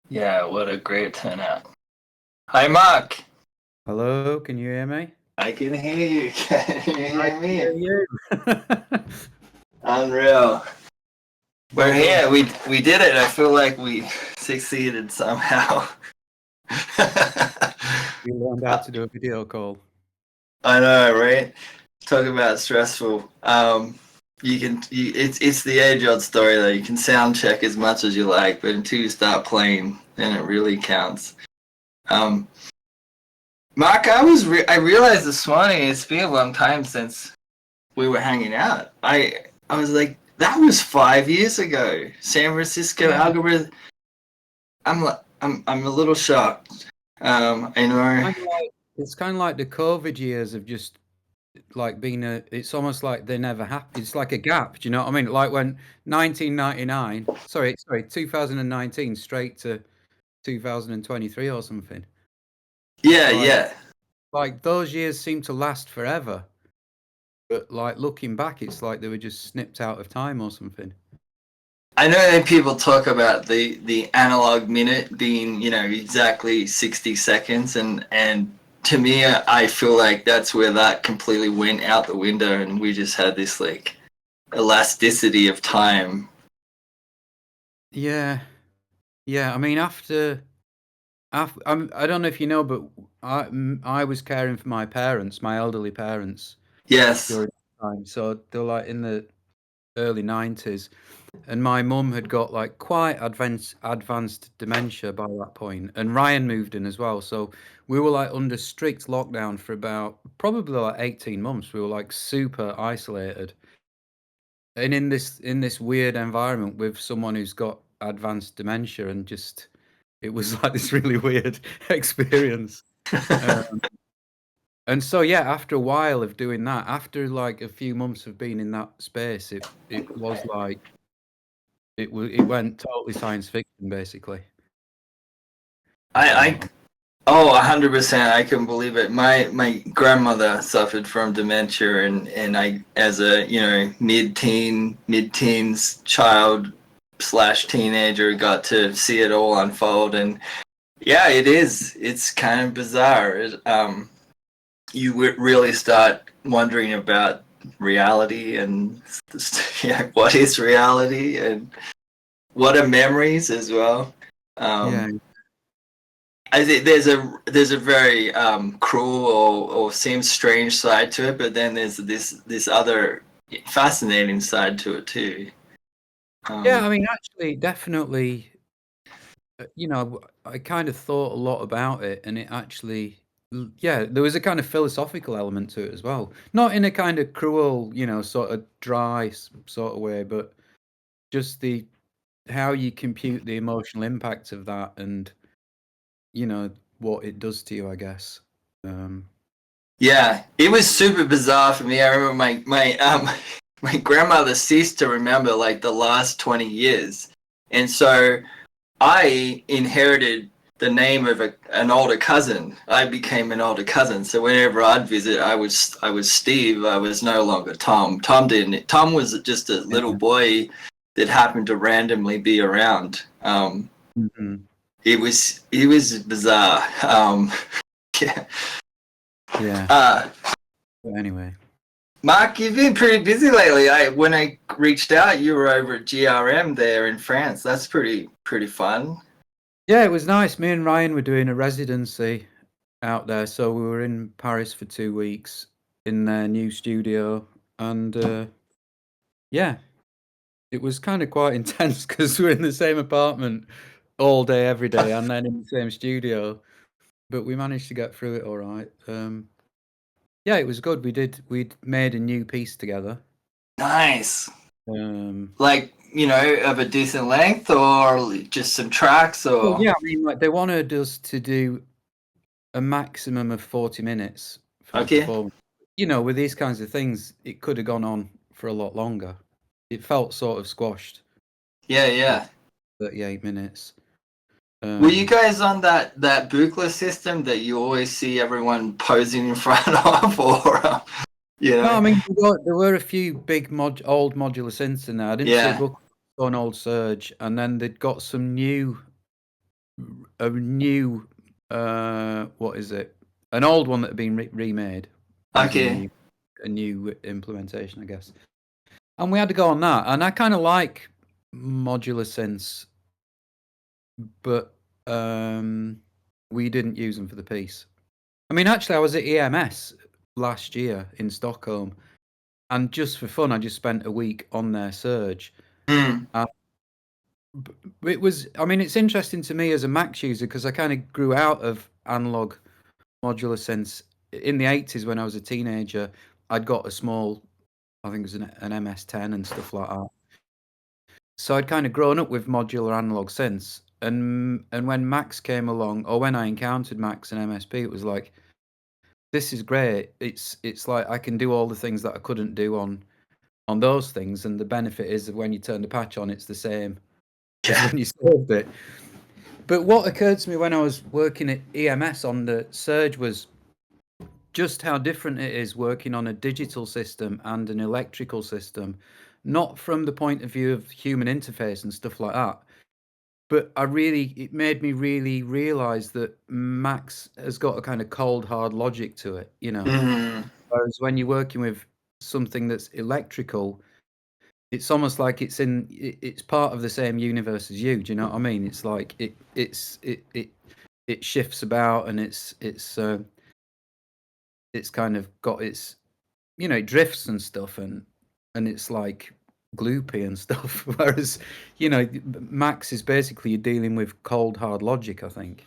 Yeah, what a great turnout. Hi, Mark. Hello, can you hear me? I can hear you. Can you I hear can hear me? you. Unreal. We're Well done. here. We did it. I feel like we succeeded somehow. You learned how to do a video call. I know, right? Talk about stressful. It's the age-old story though. You can sound check as much as you like, but until you start playing, then it really counts. Um, Mark, I realized this morning it's been a long time since we were hanging out. I was like, that was 5 years ago. San Francisco Yeah. algorithm. I'm a little shocked. I know. It's kind of like the COVID years of just like being it's almost like they never happened. It's like a gap. Do you know what I mean? Like when 1999, sorry, 2019 straight to 2023 or something. Yeah, Like, yeah. like those years seem to last forever. But like looking back, it's like they were just snipped out of time or something. I know that people talk about the analog minute being, exactly 60 seconds, and to me, I feel like that's where that completely went out the window, and we just had this like elasticity of time. Yeah, yeah. I mean, I don't know if you know, but I was caring for my parents, my elderly parents, Yes. during that time. So they were like in the early 90s, and my mum had got like quite advanced dementia by that point, and Ryan moved in as well. So we were like under strict lockdown for about probably like 18 months. We were like super isolated, and in this weird environment with someone who's got advanced dementia, and just it was like this really weird experience. Um, and so yeah, after a while of doing that, after like a few months of being in that space, it was like it went totally science fiction basically. If you know I what I mean. Oh, 100%. I can believe it. My grandmother suffered from dementia, and I, as a mid-teens child slash teenager, got to see it all unfold. And yeah, it is. It's kind of bizarre. You really start wondering about reality and what is reality and what are memories as well. Yeah, Um, I think there's a very cruel or seems strange side to it, but then there's this other fascinating side to it too. yeah. I Um, mean, actually, definitely. I kind of thought a lot about it, and it actually, yeah, there was a kind of philosophical element to it as well. Not in a kind of cruel, sort of dry sort of way, but just the how you compute the emotional impact of that, and what it does to you, I guess. Um, yeah, it was super bizarre for me. I remember my grandmother ceased to remember like the last 20 years, and so I inherited the name of an older cousin. I became an older cousin. So whenever I'd visit, I was Steve. I was no longer Tom. Tom didn't. Tom was just a little yeah. boy that happened to randomly be around. Mhm. It was bizarre. Yeah. Yeah. Uh, But anyway. Mark, you've been pretty busy lately. When I reached out, you were over at GRM there in France. That's pretty fun. Yeah, it was nice. Me and Ryan were doing a residency out there, so we were in Paris for 2 weeks in their new studio, and yeah, it was kind of quite intense because we're in the same apartment all day, every day, and then in the same studio. But we managed to get through it all right. Yeah, it was good. We'd made a new piece together. Nice. Um, Like, of a decent length or just some tracks well, or yeah, I mean, like they wanted us to do a maximum of 40 minutes for the okay. performance. With these kinds of things, it could have gone on for a lot longer. It felt sort of squashed Yeah, at yeah. 38 minutes. Were you Um, guys on that Buchla system that you always see everyone posing in front of or you no, know? I mean there were a few big old modular synths in there. I didn't say Yeah. book on old Surge, and then they'd got some new a new what is it? An old one that had been remade using Okay. a new implementation, I guess. And we had to go on that, and I kind of like modular synths, but we didn't use them for the piece. I mean, actually, I was at EMS last year in Stockholm, and just for fun, I just spent a week on their Surge. Mm. It was, I mean, it's interesting to me as a Max user because I kind of grew out of analog modular synths in the 80s when I was a teenager. I'd got a small, I think it was an MS-10 and stuff like that. So I'd kind of grown up with modular analog synths, and when Max came along, or when I encountered Max and MSP, it was like, this is great. It's like I can do all the things that I couldn't do on those things, and the benefit is that when you turn the patch on, it's the same as Yeah. when you solved it. But what occurred to me when I was working at EMS on the Surge was just how different it is working on a digital system and an electrical system, not from the point of view of human interface and stuff like that. But it made me really realize that Max has got a kind of cold, hard logic to it, you know. Mm. Whereas when you're working with something that's electrical, it's almost like it's part of the same universe as you. Do you know what I mean? It's like it shifts about, and it's kind of got its, you know, it drifts and stuff, and it's like gloopy and stuff. Whereas, you know, Max is basically you're dealing with cold hard logic. I think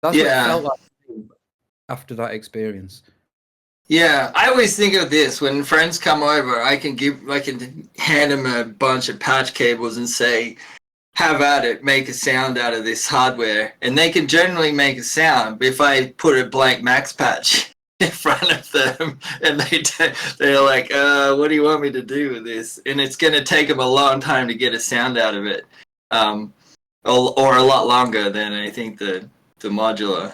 that's what it Yeah. felt like after that experience. Yeah, I always think of this when friends come over. I can hand them a bunch of patch cables and say, "Have at it, make a sound out of this hardware," and they can generally make a sound. But if I put a blank Max patch in front of them and they're like, "What do you want me to do with this?" And it's going to take them a long time to get a sound out of it, or a lot longer than I think the modular.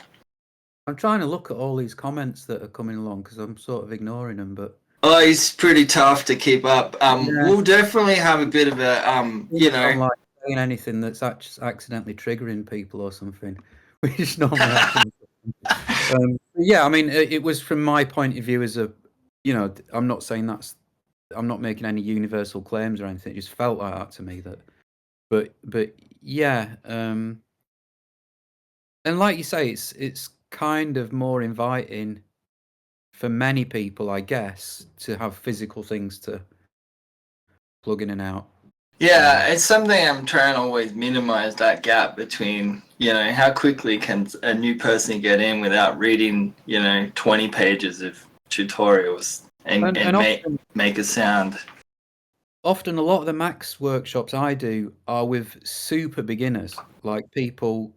I'm trying to look at all these comments that are coming along because I'm sort of ignoring them, but Oh, it's pretty tough to keep up. yeah, We'll definitely have a bit of a, I'm like saying anything that's accidentally triggering people or something, which normally happens. Yeah, I mean, it was from my point of view as a, you know, I'm not saying I'm not making any universal claims or anything. It just felt like that to me that, but yeah, and like you say, it's kind of more inviting for many people, I guess, to have physical things to plug in and out. Yeah, it's something I'm trying to always minimize that gap between, how quickly can a new person get in without reading, 20 pages of tutorials and make a sound. Often a lot of the Max workshops I do are with super beginners, like people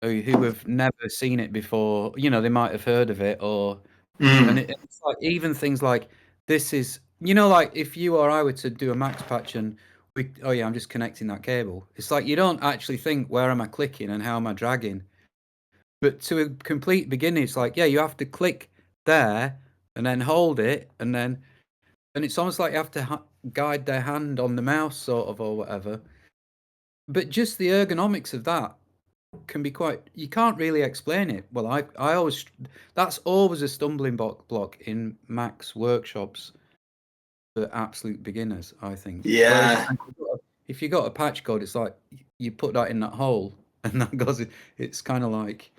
who have never seen it before. You know, they might have heard of it, and Mm. it's like even things like this is, you know, like if you or I were to do a Max patch and oh yeah, I'm just connecting that cable. It's like you don't actually think, where am I clicking and how am I dragging? But to a complete beginner, it's like, yeah, you have to click there and then hold it, and it's almost like you have to guide their hand on the mouse, sort of, or whatever. But just the ergonomics of that can be quite. You can't really explain it. Well, I always that's always a stumbling block in Max workshops for absolute beginners, I think. Whereas Yeah. if you got a patch code, it's like you put that in that hole, and that goes. It's kind of like.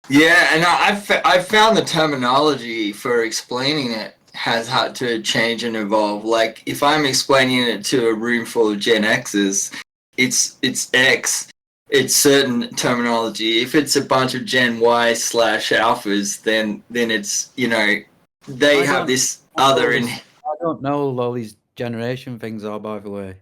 Yeah, and I've found the terminology for explaining it has had to change and evolve. Like if I'm explaining it to a room full of Gen X's, it's X. It's certain terminology. If it's a bunch of Gen Y/alphas, then it's they I have don't. this other in. I don't know what all these generation things are, by the way.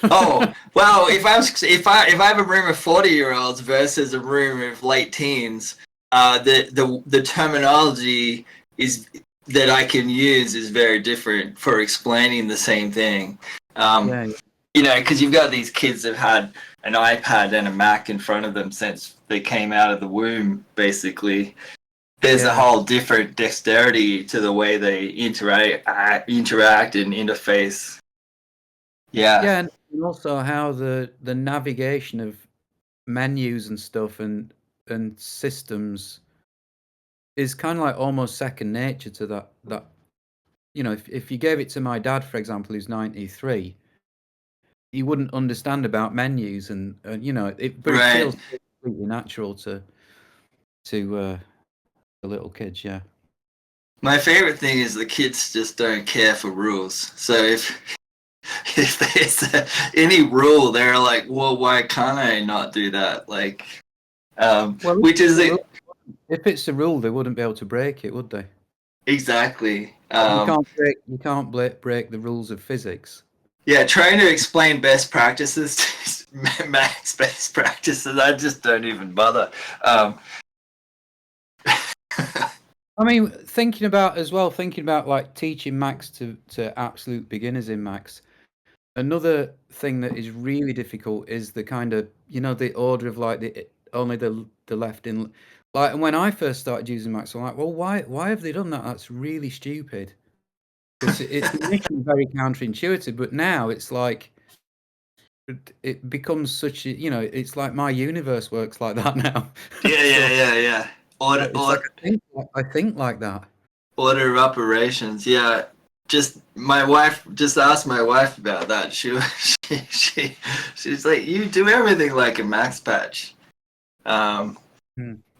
Oh well, if I have a room of 40-year-olds versus a room of late teens, the terminology is that I can use is very different for explaining the same thing. Yeah. Because you've got these kids that have had an iPad and a Mac in front of them since they came out of the womb, basically. There's a whole different dexterity to the way they interact and interface. Yeah. Yeah, and also how the navigation of menus and stuff and systems is kind of like almost second nature to that. You know, if you gave it to my dad, for example, who's 93, he wouldn't understand about menus and you know but it Right. feels completely natural to the little kids. Yeah. My favorite thing is the kids just don't care for rules. So if there's any rule, they're like, well, why can't I not do that? Like, Well, which is if it's a rule, they wouldn't be able to break it, would they? exactly. You can't break the rules of physics. Yeah, trying to explain best practices to Max best practices, I just don't even bother. I mean, thinking about like teaching Max to absolute beginners in Max. Another thing that is really difficult is the kind of, you know, the order of like only the left in, like, and when I first started using Max, I'm like, well, why have they done that? That's really stupid. Because it's initially very counterintuitive, but now it's like it becomes such a, you know, it's like my universe works like that now. Yeah. It's like I think like that. Order of operations. Yeah, just my wife. Just asked my wife about that. She's like, you do everything like a Max Patch.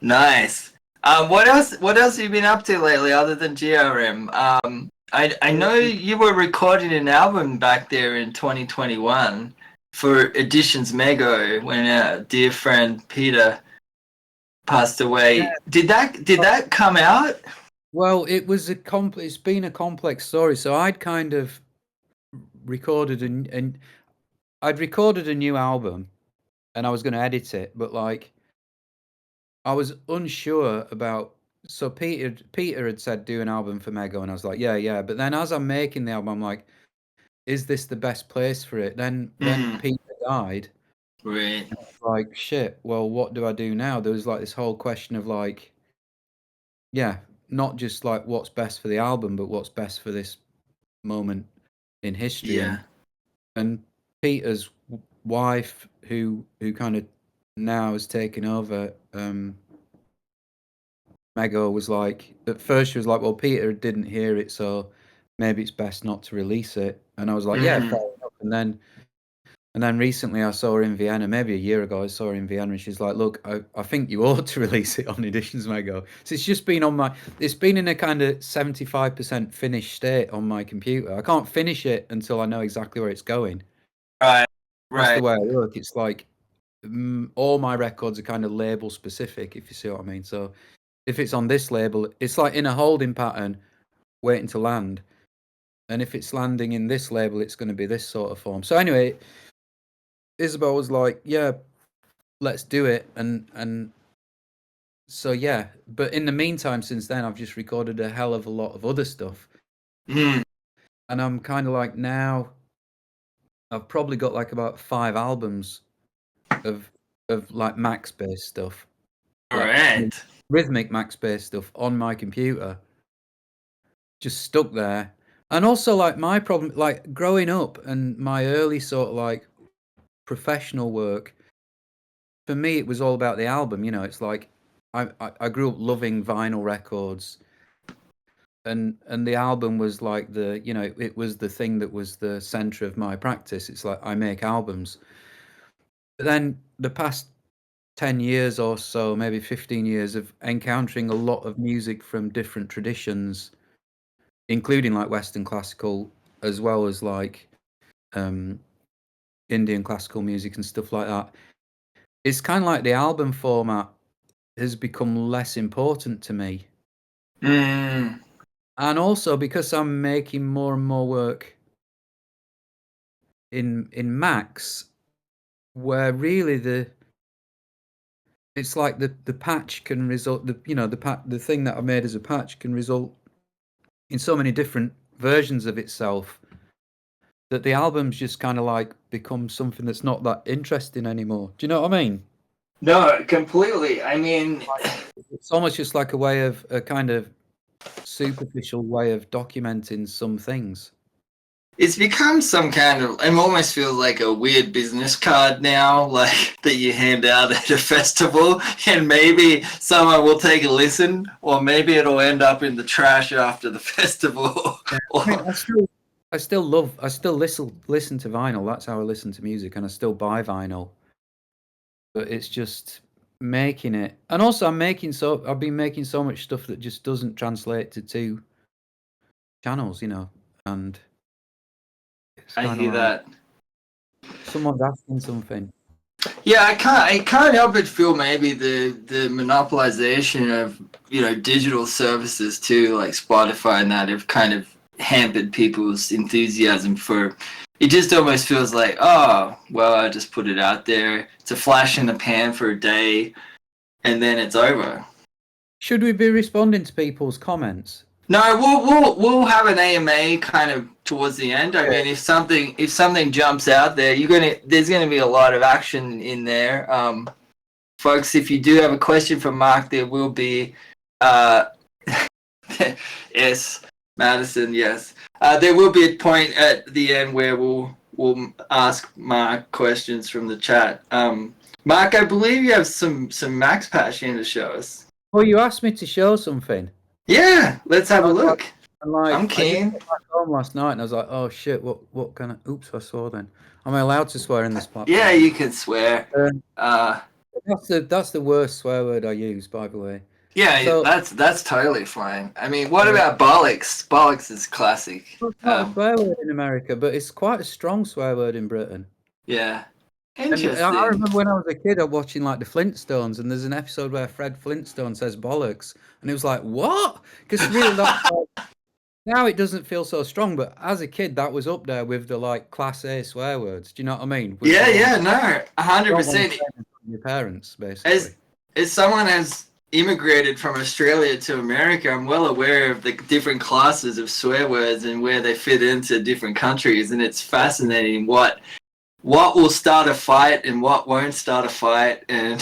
Nice. What else? What else have you been up to lately, other than GRM? I know you were recording an album back there in 2021 for Editions Mego when our dear friend Peter passed away. Did that come out? Well, it's been a complex story. So I'd kind of recorded I'd recorded a new album and I was going to edit it, but like I was unsure about. So Peter had said do an album for Mego, and I was like, yeah. But then as I'm making the album, I'm like, is this the best place for it? Then Peter died. Right. Like, shit. Well, what do I do now? There was like this whole question of like, yeah, not just like what's best for the album, but what's best for this moment in history. Yeah. And Peter's wife, who kind of now has taken over, Mego, was like, at first she was like, well, Peter didn't hear it, so maybe it's best not to release it. And I was like, yeah, fair enough. And then recently I saw her in Vienna, maybe a year ago, I saw her in Vienna, and she's like, look, I think you ought to release it on Editions Mego. So it's just been it's been in a kind of 75% finished state on my computer. I can't finish it until I know exactly where it's going. Right. That's the way I work. It's like all my records are kind of label specific, if you see what I mean. So if it's on this label, it's like in a holding pattern, waiting to land. And if it's landing in this label, it's going to be this sort of form. So anyway, Isabel was like, yeah, let's do it. And so, yeah. But in the meantime, since then, I've just recorded a hell of a lot of other stuff. And I'm kind of like, now I've probably got like about 5 albums of like Max-based stuff. Like rhythmic Max-based stuff on my computer. Just stuck there. And also, like, my problem, like, growing up and my early sort of like professional work, for me, it was all about the album. You know, it's like I grew up loving vinyl records, and the album was like it was the thing that was the center of my practice. It's like I make albums. But then the past 10 years or so, maybe 15 years of encountering a lot of music from different traditions, including like Western classical, as well as like Indian classical music and stuff like that. It's kind of like the album format has become less important to me. And also because I'm making more and more work in Max, where really it's like the patch can result, the thing that I made as a patch can result in so many different versions of itself, that the albums just kind of like become something that's not that interesting anymore. Do you know what I mean? No, completely. I mean, it's almost just like a kind of superficial way of documenting some things. it's become some kind of, it almost feels like a weird business card now, like that you hand out at a festival, and maybe someone will take a listen, or maybe it'll end up in the trash after the festival. I mean, I still listen to vinyl. That's how I listen to music, and I still buy vinyl. But it's just making it, and also I've been making so much stuff that just doesn't translate to two channels, and it's I kind of hear like that. someone's asking something. Yeah, I can't help but feel maybe the monopolization of digital services too, like Spotify and that, have kind of hampered people's enthusiasm for. It just almost feels like, oh, well, I just put it out there. It's a flash in the pan for a day, and then it's over. Should we be responding to people's comments? No, we'll have an AMA kind of towards the end. I mean, if something jumps out there, there's gonna be a lot of action in there. Folks, if you do have a question for Mark, there will be yes, Madison, yes. There will be a point at the end where we'll ask Mark questions from the chat. Mark, I believe you have some Max Patch in to show us. Well, you asked me to show something. Yeah, let's have a look. I'm I keen. just got back home last night and I was like, oh shit, what kind of? Oops, I swore then. Am I allowed to swear in this platform? Yeah, you can swear. That's the worst swear word I use, by the way. Yeah, So that's totally fine. I mean, what about bollocks? Bollocks is classic. it's not a swear word in America, but it's quite a strong swear word in Britain. Yeah, And I interesting. remember when I was a kid, I was watching like the Flintstones, and there's an episode where Fred Flintstone says bollocks, and it was like, what? Because really, now it doesn't feel so strong, but as a kid, that was up there with the like class A swear words. Do you know what I mean? Yeah, no, 100%. Your parents, basically. As someone has immigrated from Australia to America, I'm well aware of the different classes of swear words and where they fit into different countries, and it's fascinating what will start a fight and what won't start a fight, and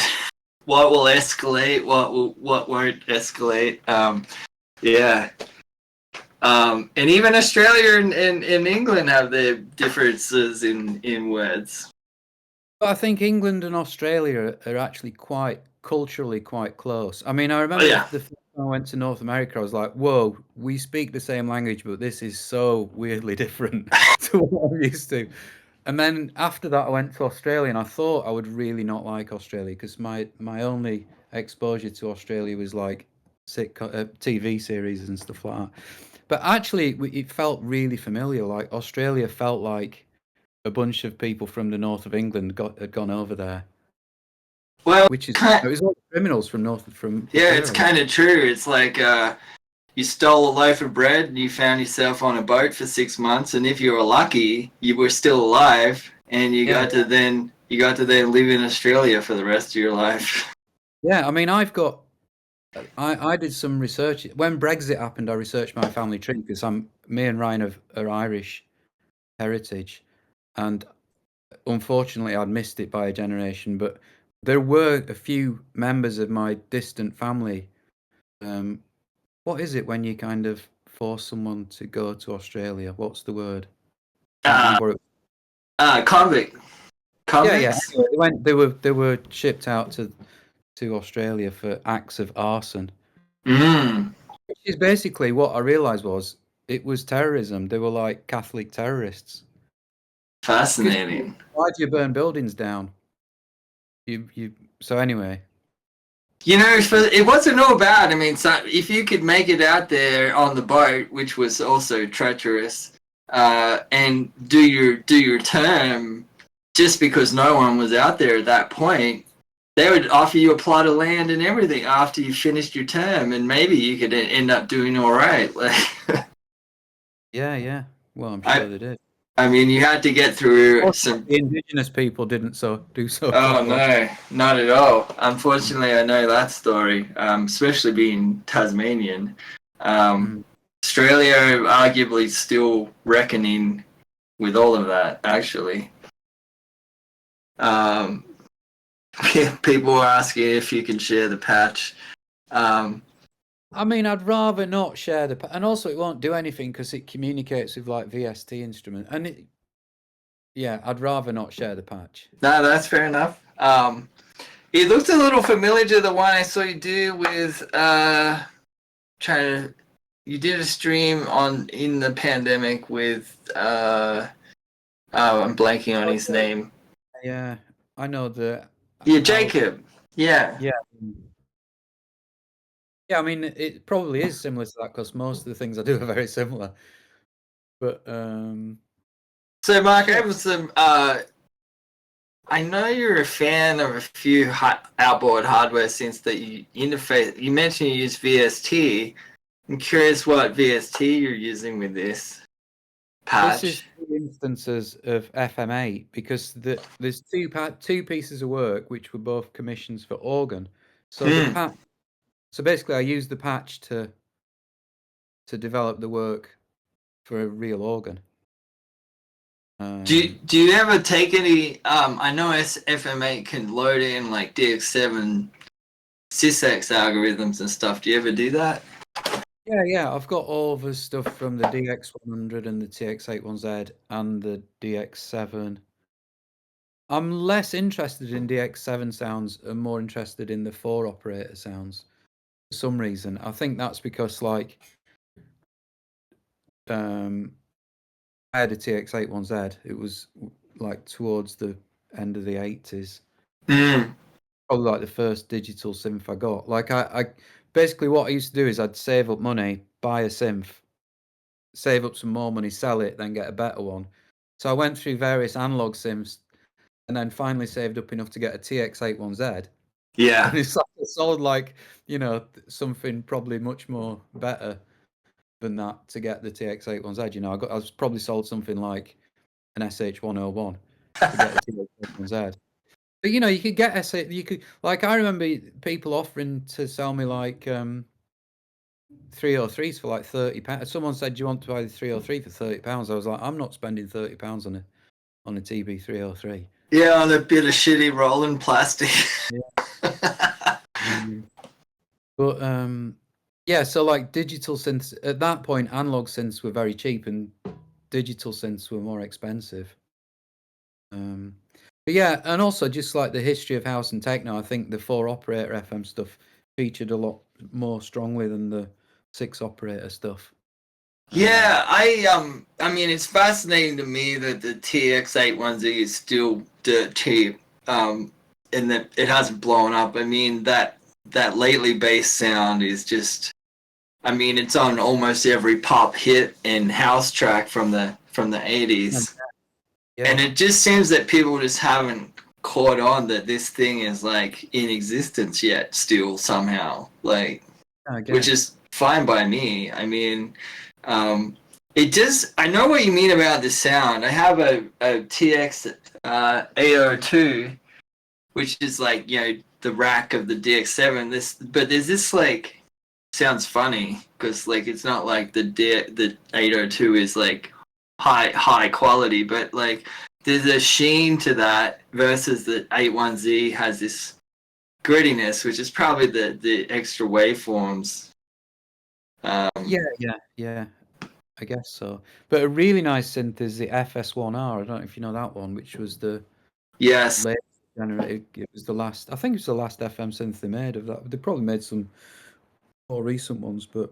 what will escalate, what won't escalate. Yeah. And even Australia and England have their differences in words. But I think England and Australia are actually culturally quite close. I mean, I remember the first time I went to North America, I was like, whoa, we speak the same language, but this is so weirdly different to what I'm used to. And then after that, I went to Australia, and I thought I would really not like Australia because my only exposure to Australia was like TV series and stuff like that. But actually, it felt really familiar. Like Australia felt like a bunch of people from the north of England had gone over there. Well, Which is it was all criminals from yeah, it's kind of true. It's like you stole a loaf of bread and you found yourself on a boat for 6 months, and if you were lucky, you were still alive, and you got to then live in Australia for the rest of your life. Yeah, I mean, I did some research when Brexit happened. I researched my family tree because me and Ryan are Irish heritage, and unfortunately, I'd missed it by a generation. But there were a few members of my distant family. What is it when you kind of force someone to go to Australia? What's the word? Convict. Yeah. Anyway, they were shipped out to Australia for acts of arson. Which is basically what I realised was it was terrorism. They were like Catholic terrorists. Fascinating. Why do you burn buildings down? So anyway. It wasn't all bad. I mean, so if you could make it out there on the boat, which was also treacherous, and do your term, just because no one was out there at that point, they would offer you a plot of land and everything after you finished your term, and maybe you could end up doing all right. Like, yeah. Well, I'm sure they did. I mean, you had to get through some. The indigenous people didn't do so. Oh no, not at all. Unfortunately, I know that story, especially being Tasmanian. Australia arguably still reckoning with all of that, actually. People were asking if you can share the patch. I mean, I'd rather not share the and also it won't do anything because it communicates with like VST instrument, and yeah, I'd rather not share the patch. No, that's fair enough. It looks a little familiar to the one I saw you do with you did a stream in the pandemic with I'm blanking on his name. Yeah, I know the. Yeah, Jacob. Yeah. Yeah. Yeah, I mean, it probably is similar to that because most of the things I do are very similar. But so Mark, yeah. I have some I know you're a fan of a few outboard hardware synths that you interface. You mentioned you use VST. I'm curious what VST you're using with this patch. This is 2 instances of FM8 because there's two pieces of work which were both commissions for organ. So the patch. So basically, I used the patch to develop the work for a real organ. Do you ever take any? I know FM8 can load in like DX7 sysx algorithms and stuff. Do you ever do that? Yeah. I've got all the stuff from the DX100 and the TX81Z and the DX7. I'm less interested in DX7 sounds and more interested in the 4 operator sounds for some reason. I think that's because like I had a TX81Z. It was like towards the end of the 80s. Probably like the first digital synth I got. Like I basically what I used to do is I'd save up money, buy a synth, save up some more money, sell it, then get a better one. So I went through various analog synths and then finally saved up enough to get a TX81Z. Yeah. And it's like it sold like, something probably much more better than that to get the TX81Z. I was probably sold something like an SH101 to get a TX81Z. But you could get you could like I remember people offering to sell me like 303s for like £30. Someone said, "Do you want to buy the 303 for £30?" I was like, "I'm not spending £30 on a TB303." Yeah, on a bit of shitty rolling plastic. Yeah. But yeah, so like digital synths at that point, analog synths were very cheap and digital synths were more expensive. But yeah, and also just like the history of house and techno, I think the 4 operator FM stuff featured a lot more strongly than the 6 operator stuff. Yeah, I mean, it's fascinating to me that the TX81Z is still dirt cheap, and that it hasn't blown up. I mean, that lately bass sound is just, I mean, it's on almost every pop hit and house track from the 80s. Yeah. And it just seems that people just haven't caught on that this thing is like in existence yet still somehow, like, which is fine by me. I mean, it just, I know what you mean about the sound. I have a TX 802, which is like, the rack of the DX7. But there's this like, sounds funny because like it's not like the 802 is like high quality, but like there's a sheen to that versus the 81Z has this grittiness, which is probably the extra waveforms. Yeah. I guess so. But a really nice synth is the FS1R. I don't know if you know that one, which was the Yes. latest Generative. It was the last. I think it was the last FM synth they made of that. They probably made some more recent ones, but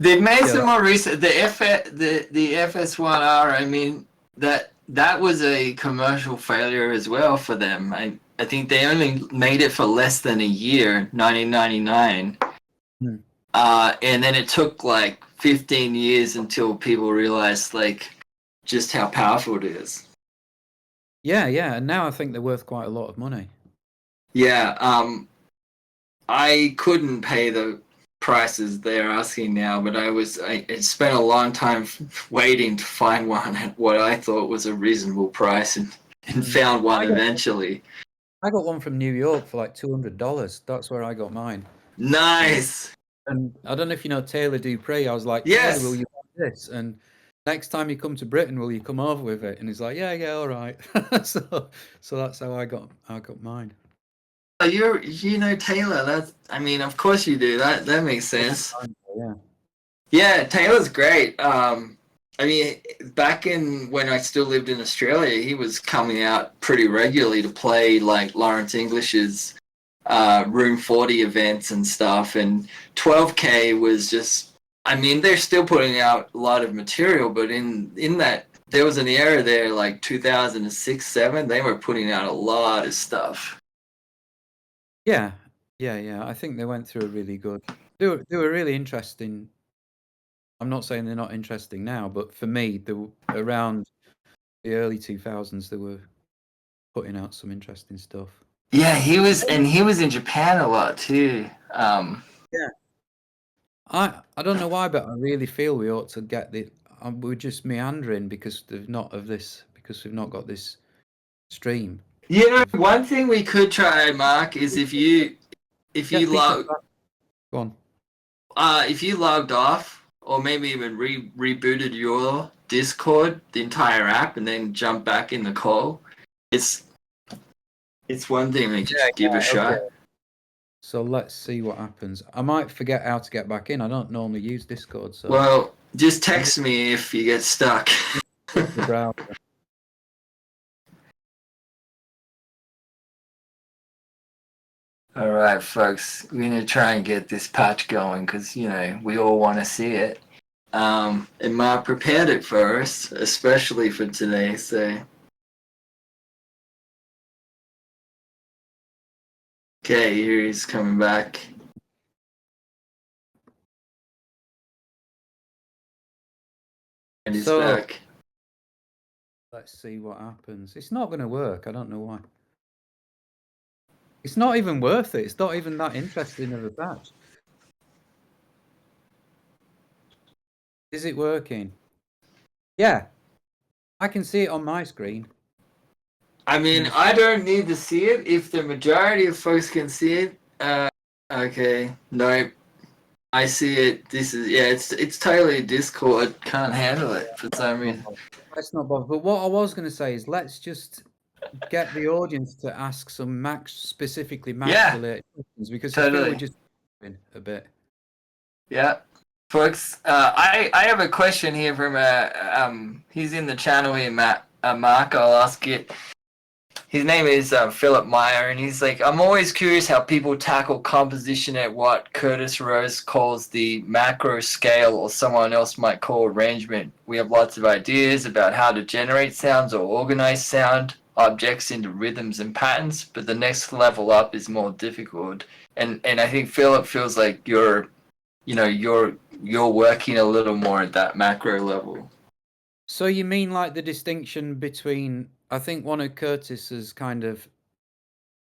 they've made some more recent. The FS1R. I mean, that was a commercial failure as well for them. I think they only made it for less than a year, 1999. And then it took like 15 years until people realized like just how powerful it is. Yeah, and now I think they're worth quite a lot of money. Yeah, I couldn't pay the prices they're asking now, but I spent a long time waiting to find one at what I thought was a reasonable price and found one eventually. I got one from New York for like $200. That's where I got mine. Nice. And I don't know if you know Taylor Dupree. I was like, yes. Taylor, will you buy this? And next time you come to Britain, will you come over with it? And he's like, yeah, all right. so that's how I got mine. You know Taylor. I mean, of course you do. That makes sense. Yeah. Yeah, Taylor's great. I mean, back in when I still lived in Australia, he was coming out pretty regularly to play like Lawrence English's Room 40 events and stuff. And 12K was just, I mean, they're still putting out a lot of material, but in that, there was an era there like 2006, 7, they were putting out a lot of stuff. Yeah. I think they went through a really good. They were really interesting. I'm not saying they're not interesting now, but for me, they were around the early 2000s. They were putting out some interesting stuff. Yeah, he was in Japan a lot too. Yeah. I don't know why, but I really feel we ought to get the. We're just meandering because we've not got this stream. You know, one thing we could try, Mark, is if you log Go on. if you logged off or maybe even rebooted your Discord, the entire app, and then jump back in the call, it's one thing we just give a shot. Okay. So let's see what happens. I might forget how to get back in. I don't normally use Discord, so. Well, just text me if you get stuck. The browser. All right, folks, we're gonna try and get this patch going because we all want to see it. And Mark prepared it for us, especially for today. So, okay, here he's coming back. And he's back. Let's see what happens. It's not going to work. I don't know why. It's not even worth it. It's not even that interesting of a patch. Is it working? Yeah. I can see it on my screen. I mean, I don't need to see it if the majority of folks can see it. Okay, nope. I see it. This is it's totally Discord can't handle it for some reason. Let's not bother. But what I was going to say is let's just get the audience to ask some specifically Max related questions because I think we're just a bit. Yeah, folks. I have a question here from he's in the channel here, Mark. I'll ask it. His name is Philip Meyer, and he's like, I'm always curious how people tackle composition at what Curtis Rose calls the macro scale, or someone else might call arrangement. We have lots of ideas about how to generate sounds or organize sound objects into rhythms and patterns, but the next level up is more difficult. And I think Philip feels like you're working a little more at that macro level. So you mean like the distinction between, I think one of Curtis's kind of,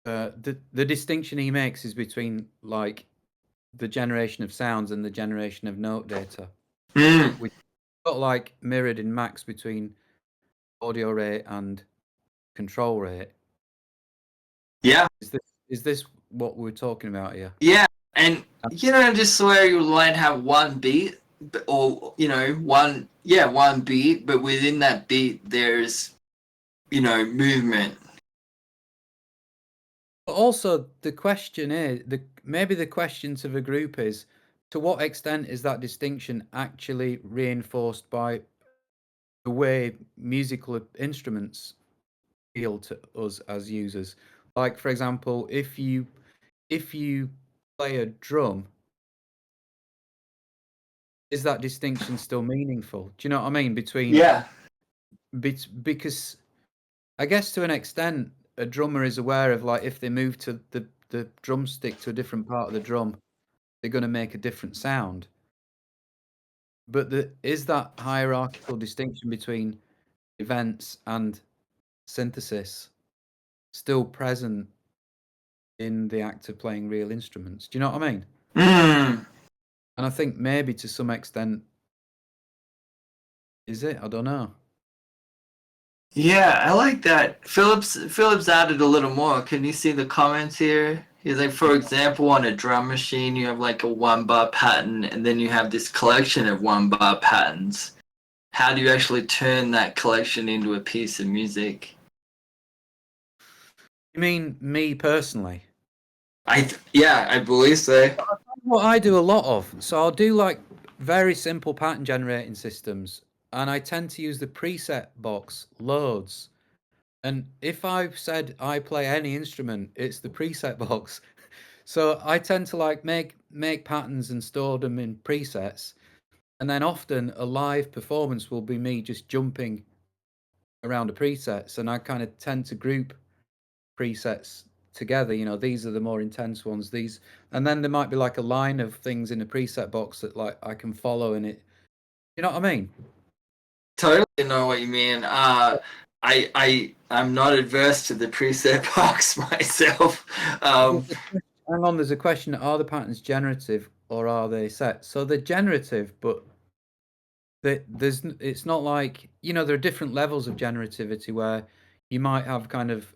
the distinction he makes is between like the generation of sounds and the generation of note data. Which got like mirrored in Max between audio rate and control rate. Yeah. Is this what we're talking about here? Yeah, and just where you might have one beat, or one beat, but within that beat there's movement. But also the question is maybe the question to the group is, to what extent is that distinction actually reinforced by the way musical instruments feel to us as users? Like, for example, if you play a drum, is that distinction still meaningful? Do you know what I mean? Because I guess to an extent, a drummer is aware of, like, if they move to the drumstick to a different part of the drum, they're going to make a different sound. But is that hierarchical distinction between events and synthesis still present in the act of playing real instruments? Do you know what I mean? And I think maybe to some extent, is it? I don't know. Yeah, I like that. Phillips added a little more. Can you see the comments here? He's like, for example, on a drum machine, you have like a 1-bar pattern, and then you have this collection of 1-bar patterns. How do you actually turn that collection into a piece of music? You mean me personally? I believe so. what I do a lot of. So I'll do like very simple pattern generating systems, and I tend to use the preset box loads. And if I've said I play any instrument, it's the preset box. So I tend to like make patterns and store them in presets, and then often a live performance will be me just jumping around the presets, and I kind of tend to group presets together. These are the more intense ones. These, and then there might be like a line of things in a preset box that like I can follow in it. You know what I mean? Totally know what you mean. I'm not adverse to the preset box myself. There's a question: are the patterns generative or are they set? So they're generative, but it's not like there are different levels of generativity where you might have kind of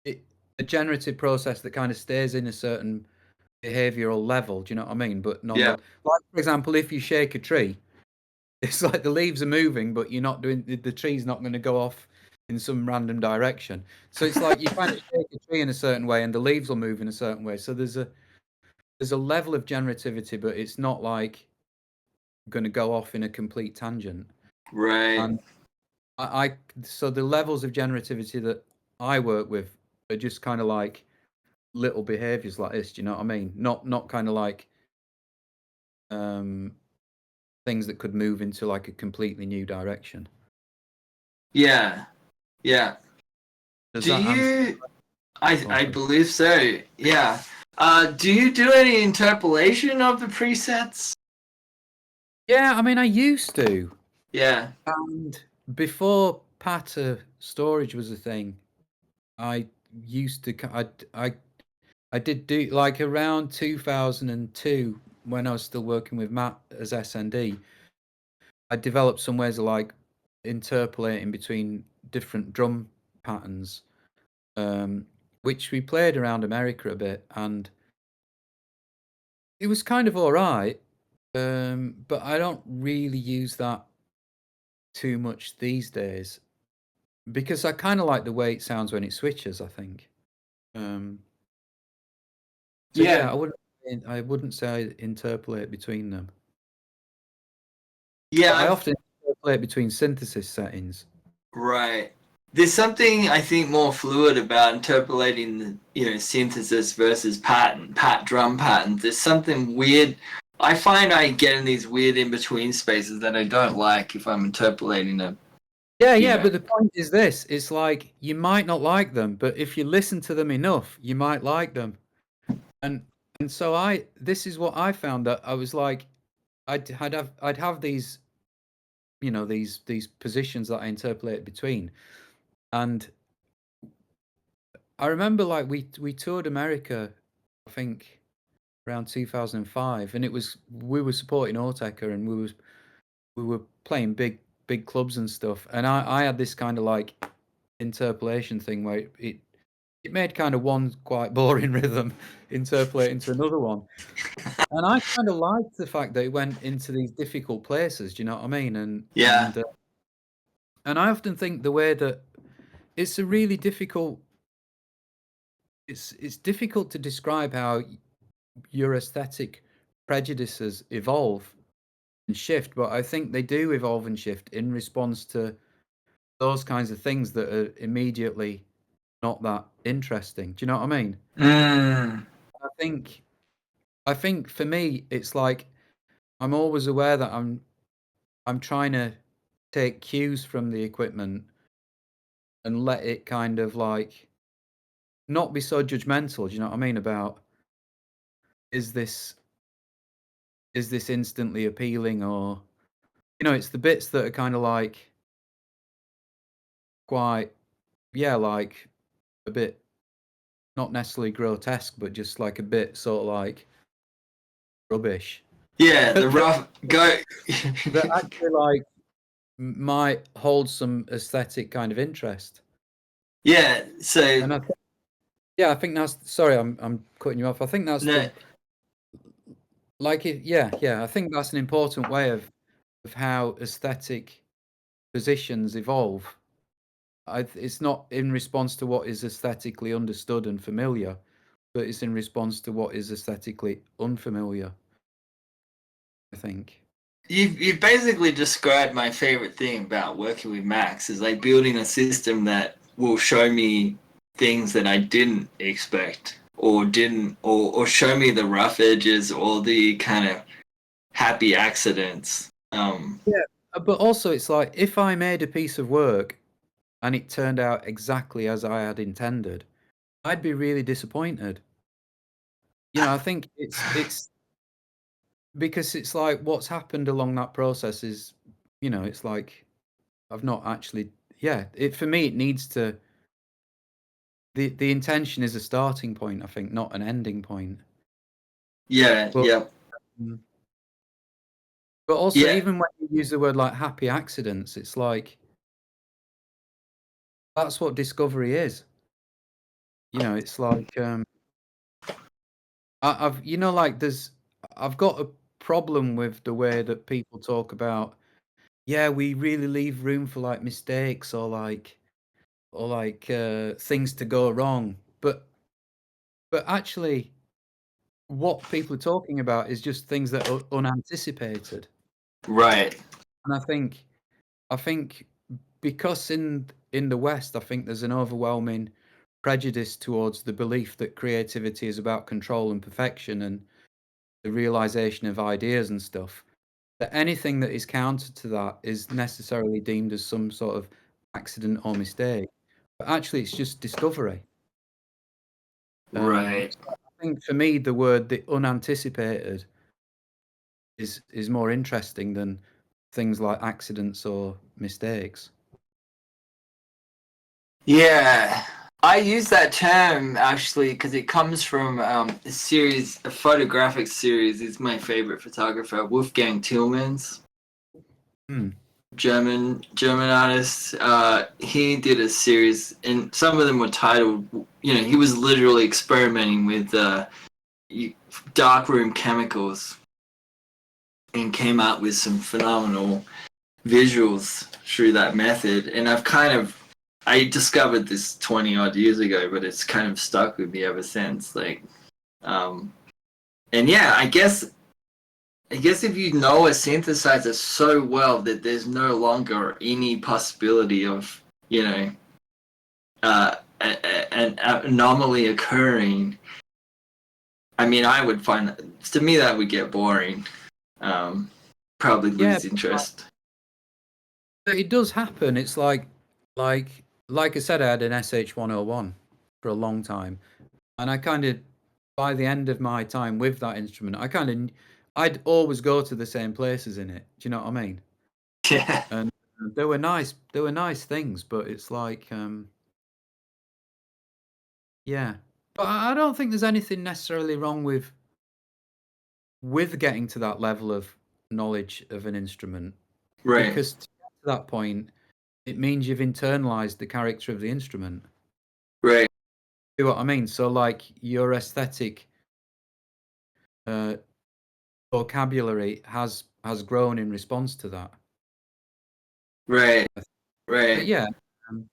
a generative process that kind of stays in a certain behavioral level. Do you know what I mean? But Yeah. like for example, if you shake a tree, it's like the leaves are moving, but you're not doing the tree's not going to go off in some random direction. So it's like you kind of shake a tree in a certain way, and the leaves will move in a certain way. So there's a level of generativity, but it's not like going to go off in a complete tangent. Right. And so the levels of generativity that I work with are just kind of like little behaviors like this. Do you know what I mean? Not kind of like things that could move into like a completely new direction. Yeah. Yeah. Does Do that answer? you? I believe so. Yeah. Do you do any interpolation of the presets? Yeah, I mean, I used to. Yeah. And before patter storage was a thing, I used to. I did do like around 2002 when I was still working with Matt as SND. I developed some ways of like interpolating between different drum patterns, which we played around America a bit, and it was kind of all right. But I don't really use that too much these days because I kind of like the way it sounds when it switches. I think. Um, so yeah, Yeah. I wouldn't say I interpolate between them. Yeah. But I often interpolate between synthesis settings. Right. There's something I think more fluid about interpolating the synthesis versus drum patterns. There's something weird. I find I get in these weird in between spaces that I don't like if I'm interpolating a. Yeah, but the point is this: it's like you might not like them, but if you listen to them enough, you might like them. And so this is what I found, that I was like, I'd have these these positions that I interpolate between, and I remember like we toured America, I think around 2005, and we were supporting Autechre, and we were playing big clubs and stuff, and I had this kind of like interpolation thing where it made kind of one quite boring rhythm interpolate into another one. And I kind of liked the fact that it went into these difficult places. Do you know what I mean? Yeah. And I often think the way that it's a really difficult. It's difficult to describe how your aesthetic prejudices evolve and shift, but I think they do evolve and shift in response to those kinds of things that are immediately not that interesting. Do you know what I mean? Mm. I think I think for me it's like I'm always aware that I'm trying to take cues from the equipment and let it kind of like not be so judgmental. Do you know what I mean? About is this instantly appealing, or it's the bits that are kind of like quite like a bit not necessarily grotesque, but just like a bit sort of like rubbish. Yeah, the rough go. That actually like might hold some aesthetic kind of interest. Yeah. So And I think that's, sorry, I'm cutting you off. I think that's no. the like it. I think that's an important way of how aesthetic positions evolve. It's not in response to what is aesthetically understood and familiar. but it's in response to what is aesthetically unfamiliar, I think. You've basically described my favorite thing about working with Max is like building a system that will show me things that I didn't expect or show me the rough edges or the kind of happy accidents. But also, it's like if I made a piece of work and it turned out exactly as I had intended, I'd be really disappointed. I think it's because it's like what's happened along that process is, it's like I've not actually, yeah. It for me, it needs to. The intention is a starting point, I think, not an ending point. Yeah, But yeah, mm, but also, yeah, even when you use the word like happy accidents, it's like that's what discovery is. It's like I've like I've got a problem with the way that people talk about, yeah, we really leave room for like mistakes or things to go wrong. But actually what people are talking about is just things that are unanticipated. right, And I think because in the West, I think there's an overwhelming prejudice towards the belief that creativity is about control and perfection and the realization of ideas and stuff. That anything that is counter to that is necessarily deemed as some sort of accident or mistake. But actually, it's just discovery. right. So I think for me, the word the unanticipated is more interesting than things like accidents or mistakes. Yeah, I use that term actually because it comes from a photographic series. Is my favorite photographer, Wolfgang Tillmans, Hmm. German artist. He did a series, and some of them were titled. He was literally experimenting with darkroom chemicals and came out with some phenomenal visuals through that method. And I discovered this 20 odd years ago, but it's kind of stuck with me ever since. And yeah, I guess if you know a synthesizer so well that there's no longer any possibility of, an anomaly occurring, I mean, I would find, to me, that would get boring. Probably Yeah, lose interest. but it does happen. It's like like I said, I had an SH-101 for a long time, and I kind of by the end of my time with that instrument, I'd always go to the same places in it. Do you know what I mean? Yeah, And they were nice. They were nice things, but it's like yeah. But I don't think there's anything necessarily wrong with getting to that level of knowledge of an instrument, right, because to get to that point, it means you've internalized the character of the instrument. right, See what I mean? So, like, your aesthetic uh, vocabulary has grown in response to that. right, But right. yeah, um,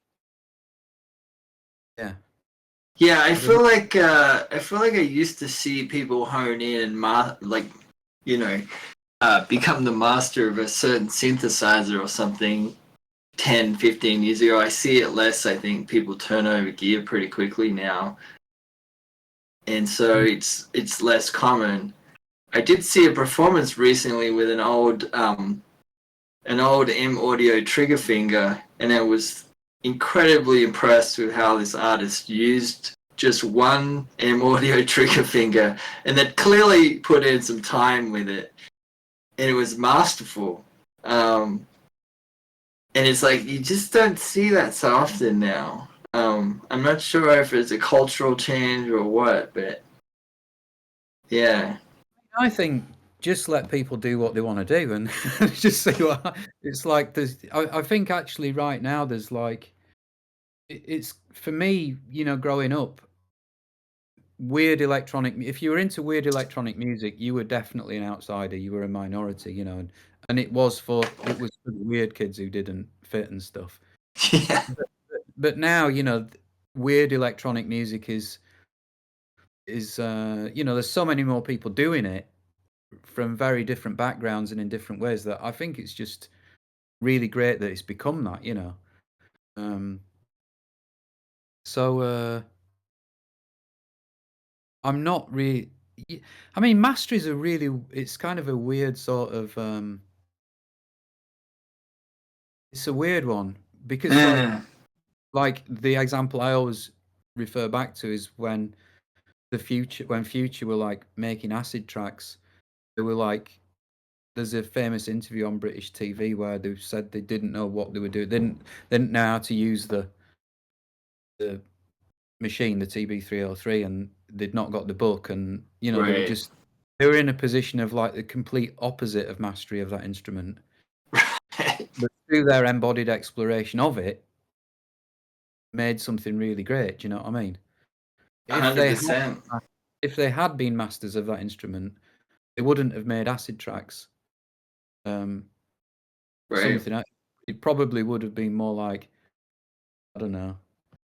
yeah, Yeah, I I don't know. feel like I used to see people hone in and you know, become the master of a certain synthesizer or something 10, 15 years ago. I see it less. I think people turn over gear pretty quickly now, and so Mm. it's less common. I did see a performance recently with an old M Audio trigger finger, and I was incredibly impressed with how this artist used just one M Audio trigger finger, and that clearly put in some time with it, and it was masterful. And it's like you just don't see that so often now. I'm not sure if it's a cultural change or what, but yeah, I think just let people do what they want to do and just see what it's like. I think actually right now there's like it's for me, growing up, weird electronic. If you were into weird electronic music, you were definitely an outsider. You were a minority, and it was for the weird kids who didn't fit and stuff. yeah, But now, weird electronic music is there's so many more people doing it from very different backgrounds and in different ways that I think it's just really great that it's become that. Um, so I'm not really. I mean, master is it's kind of a weird sort of. It's a weird one because Mm, like the example I always refer back to is when Future were like making acid tracks. They were like, there's a famous interview on British TV where they said they didn't know what they were doing. They didn't know how to use the machine, the TB303, and they'd not got the book, and right. they were in a position of like the complete opposite of mastery of that instrument. But through their embodied exploration of it, made something really great. Do you know what I mean? If they had, 100%. if they had been masters of that instrument, they wouldn't have made acid tracks. Um, Right. something it probably would have been more like, I don't know,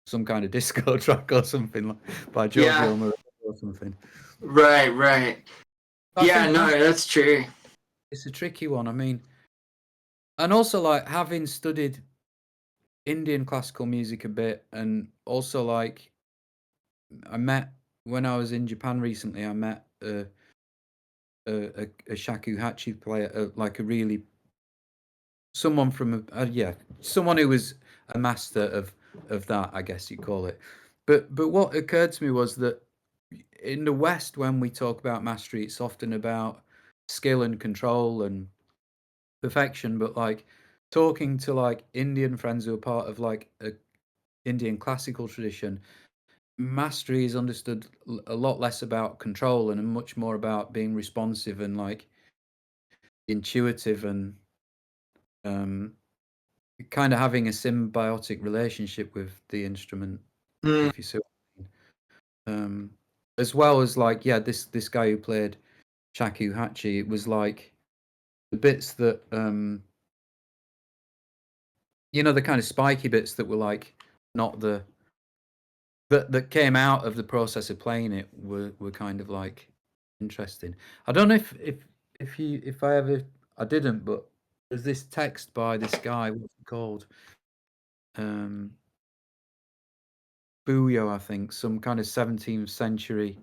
some kind of disco track or something like by Yeah. Giorgio Moroder or something. Right, right. I Yeah, think no, that's true. it's a tricky one. I mean, and also like having studied Indian classical music a bit, and also like I met when I was in Japan recently. I met a shakuhachi player, like a really someone from someone who was a master of that, I guess you call it. But what occurred to me was that in the West, when we talk about mastery, it's often about skill and control and perfection. But like talking to like Indian friends who are part of like a Indian classical tradition, mastery is understood a lot less about control and much more about being responsive and like intuitive and um, kind of having a symbiotic relationship with the instrument, Mm, if you see what I mean. As well as like, yeah, this guy who played shakuhachi, it was like the bits that the kind of spiky bits that were like not the that came out of the process of playing it were kind of like interesting. I don't know if I ever I didn't, but there's this text by this guy. What's it called? Um, Buyo, I think, some kind of 17th century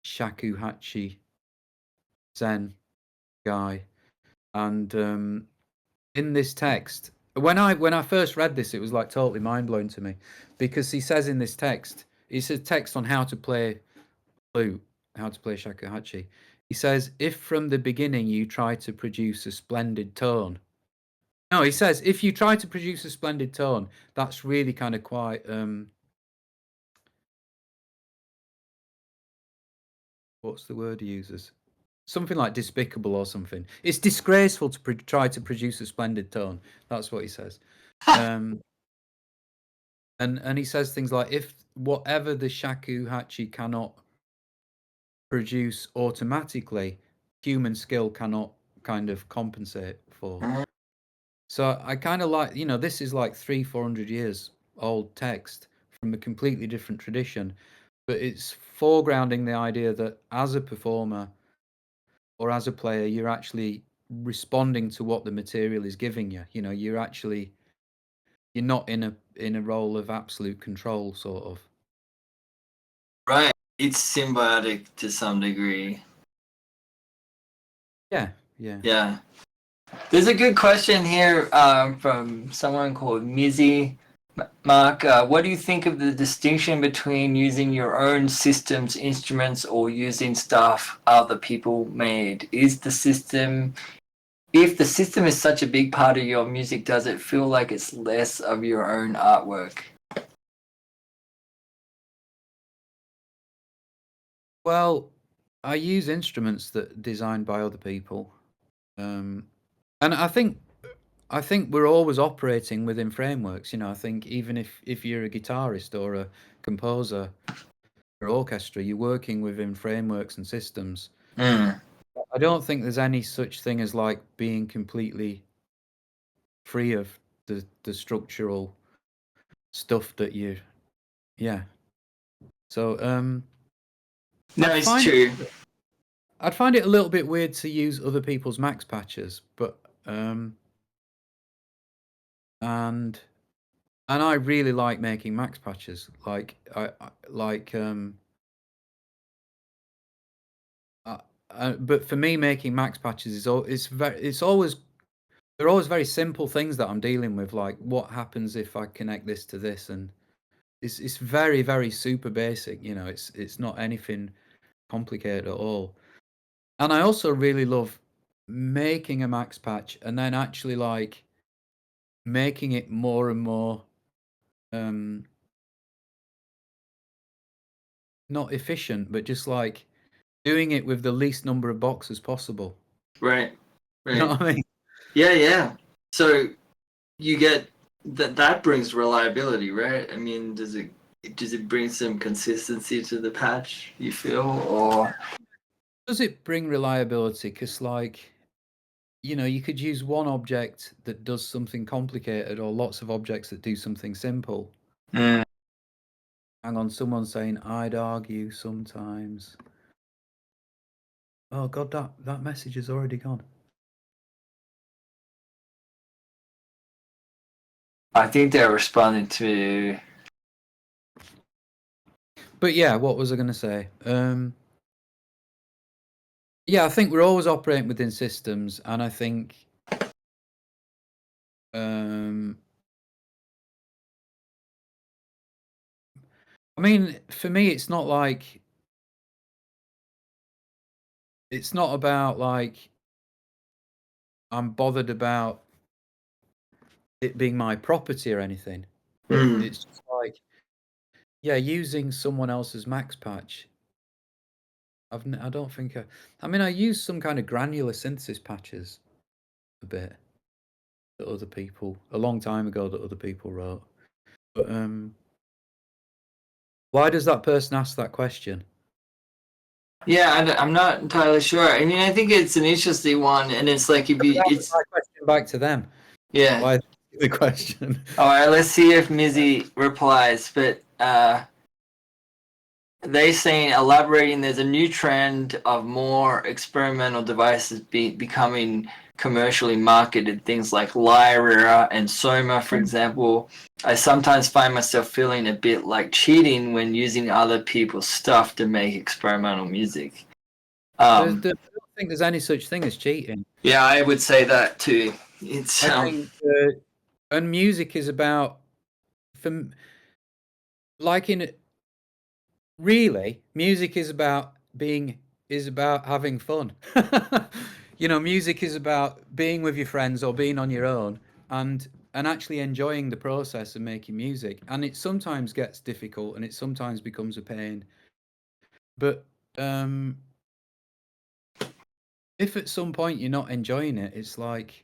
shakuhachi Zen guy, and in this text, when I first read this, it was like totally mind blowing to me, because he says in this text, it's a text on how to play flute, how to play shakuhachi. He says, if from the beginning you try to produce a splendid tone. No, he says, if you try to produce a splendid tone, that's really kind of quite, what's the word he uses? Something like despicable or something. It's disgraceful to try to produce a splendid tone. That's what he says. Um, and he says things like, if whatever the shakuhachi cannot produce automatically, human skill cannot kind of compensate for. mm, So I kind of like, this is like 300-400 years old text from a completely different tradition, but it's foregrounding the idea that as a performer or as a player, you're actually responding to what the material is giving you. You're not in a role of absolute control, sort of. right. It's symbiotic to some degree. Yeah, yeah. Yeah. There's a good question here from someone called Mizzy. Mark, what do you think of the distinction between using your own system's instruments or using stuff other people made? If the system is such a big part of your music, does it feel like it's less of your own artwork? Well, I use instruments that are designed by other people, um, and I think we're always operating within frameworks. I think even if you're a guitarist or a composer or orchestra, you're working within frameworks and systems. Mm, I don't think there's any such thing as like being completely free of the structural stuff that you, yeah. So No, I'd it's find true. I'd find it a little bit weird to use other people's max patches, but and I really like making max patches. Like but for me, making max patches it's always they're always very simple things that I'm dealing with. Like what happens if I connect this to this, and it's very very super basic. You know, it's not anything complicated at all. And I also really love making a max patch and then actually like making it more and more not efficient, but just like doing it with the least number of boxes possible. Right. You know Right. what I mean? Yeah. So you get that brings reliability, right? I mean, does it bring some consistency to the patch, you feel, or Does it bring reliability? Because like, you know, you could use one object that does something complicated or lots of objects that do something simple. Mm. Hang on, someone's saying I'd argue sometimes. Oh god, that message has already gone. I think they're responding to. But yeah, what was I going to say? Yeah, I think we're always operating within systems, and I think I mean, for me, it's not about like I'm bothered about it being my property or anything, but it's just like, yeah, using someone else's max patch. I don't think I mean, I use some kind of granular synthesis patches a bit that other people a long time ago that other people wrote. But why does that person ask that question? Yeah, I'm not entirely sure. I mean, I think it's an interesting one, and it's like it's my question back to them. yeah. Why the question? All right, let's see if Mizzy replies. But they saying elaborating, there's a new trend of more experimental devices becoming commercially marketed. Things like Lyra and Soma, for example. I sometimes find myself feeling a bit like cheating when using other people's stuff to make experimental music. I don't think there's any such thing as cheating. Yeah, I would say that too. It's I think, and music is about, like really, music is about having fun. You know, music is about being with your friends or being on your own and actually enjoying the process of making music. And it sometimes gets difficult and it sometimes becomes a pain. But if at some point you're not enjoying it, it's like,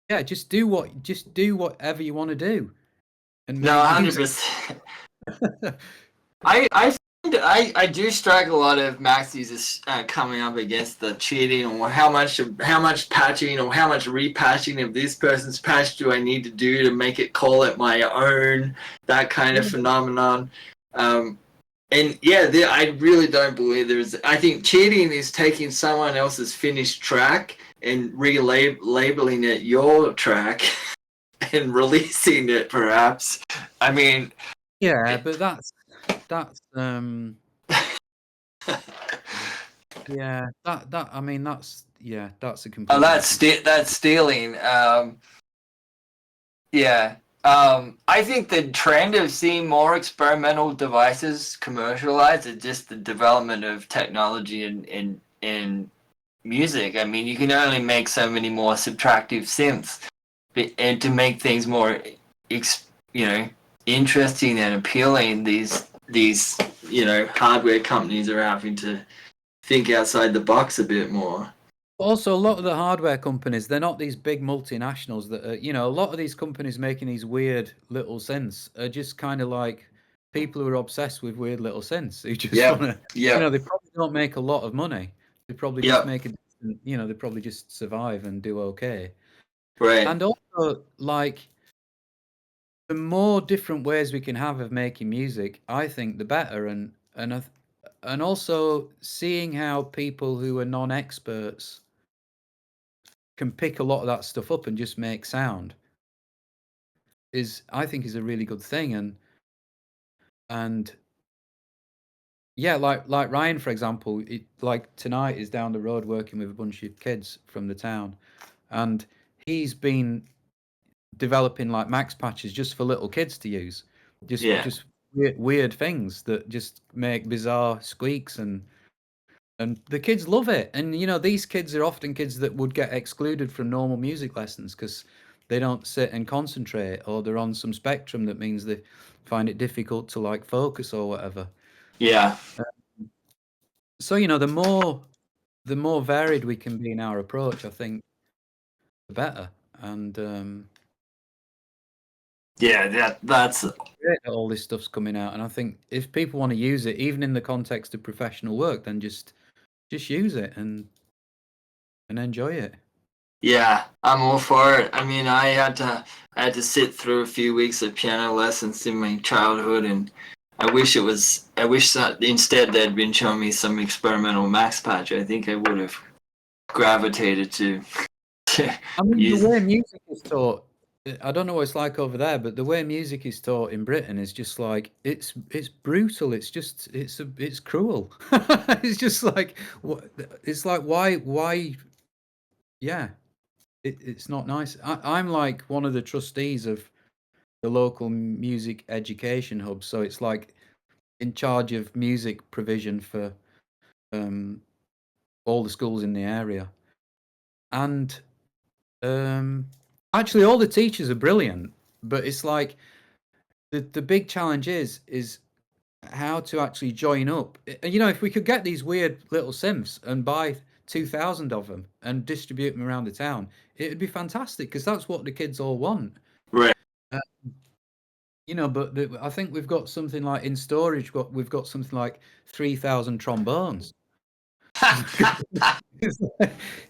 yeah, just do whatever you want to do and no, make music. 100%. I do strike a lot of Max users coming up against the cheating, or how much patching or how much repatching of this person's patch do I need to do to make it call it my own, that kind of phenomenon. And yeah, I really don't believe there's. I think cheating is taking someone else's finished track and relabeling it your track and releasing it, perhaps. I mean, Yeah, but that's yeah, that I mean that's a oh, completely different. that's stealing. Yeah. I think the trend of seeing more experimental devices commercialized is just the development of technology in music. I mean, you can only make so many more subtractive synths, and to make things more, interesting and appealing, these hardware companies are having to think outside the box a bit more. Also, a lot of the hardware companies, they're not these big multinationals that are, you know, a lot of these companies making these weird little synths are just kind of like people who are obsessed with weird little synths who just want to, you know, they probably don't make a lot of money. They probably just make you know, they probably just survive and do okay. Right. And also, like, the more different ways we can have of making music, I think the better. And and also seeing how people who are non-experts can pick a lot of that stuff up and just make sound I think is a really good thing. And yeah, like Ryan, for example, like tonight is down the road working with a bunch of kids from the town, and he's been developing like max patches just for little kids to use, Yeah. just weird things that just make bizarre squeaks, and the kids love it. And these kids are often kids that would get excluded from normal music lessons because they don't sit and concentrate, or they're on some spectrum that means they find it difficult to like focus or whatever. Yeah. So the more varied we can be in our approach, I think the better. And Yeah, that's great that all this stuff's coming out, and I think if people want to use it, even in the context of professional work, then just use it and enjoy it. yeah, I'm all for it. I mean, I had to sit through a few weeks of piano lessons in my childhood, and I wish that instead they'd been showing me some experimental max patch. I think I would have gravitated to I mean, the use. way music is taught, I don't know what it's like over there, but the way music is taught in Britain is just like it's brutal. It's just it's cruel. It's just like what it's like. Why? Yeah, it's not nice. I'm like one of the trustees of the local music education hub, so it's like in charge of music provision for um, all the schools in the area, and actually all the teachers are brilliant, but it's like the big challenge is how to actually join up. If we could get these weird little synths and buy 2,000 of them and distribute them around the town, it would be fantastic because that's what the kids all want. Right. Uh, but I think we've got something like in storage. We've got something like 3,000 trombones.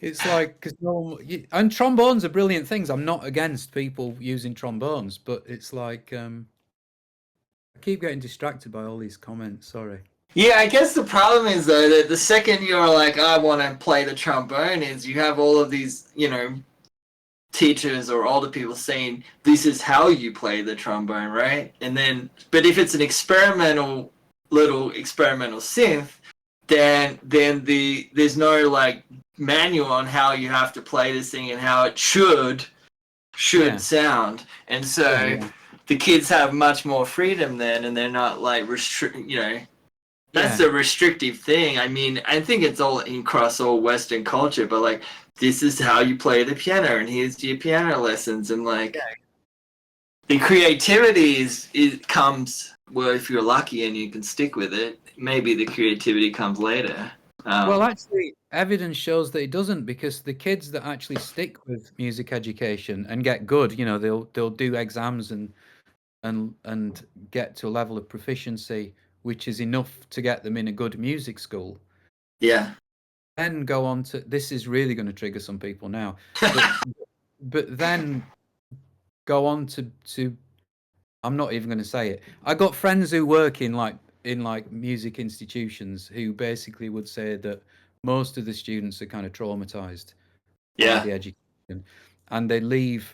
It's like because and trombones are brilliant things. I'm not against people using trombones, but it's like I keep getting distracted by all these comments. Sorry. Yeah, I guess the problem is though that the second you're like, I want to play the trombone, is you have all of these, teachers or older people saying this is how you play the trombone, right? And then, but if it's an little experimental synth, then there's no like manual on how you have to play this thing and how it should Yeah. sound, and so Yeah. the kids have much more freedom then, and they're not like that's the restrictive thing. I mean, I think it's all across all Western culture, but like, this is how you play the piano, and here's your piano lessons, and like, the creativity comes well if you're lucky and you can stick with it. Maybe the creativity comes later. Well, actually, evidence shows that it doesn't, because the kids that actually stick with music education and get good, they'll do exams and get to a level of proficiency which is enough to get them in a good music school. Yeah. Then go on to, this is really going to trigger some people now, but then go on to I'm not even going to say it. I got friends who work in like music institutions who basically would say that most of the students are kind of traumatized by the education, and they leave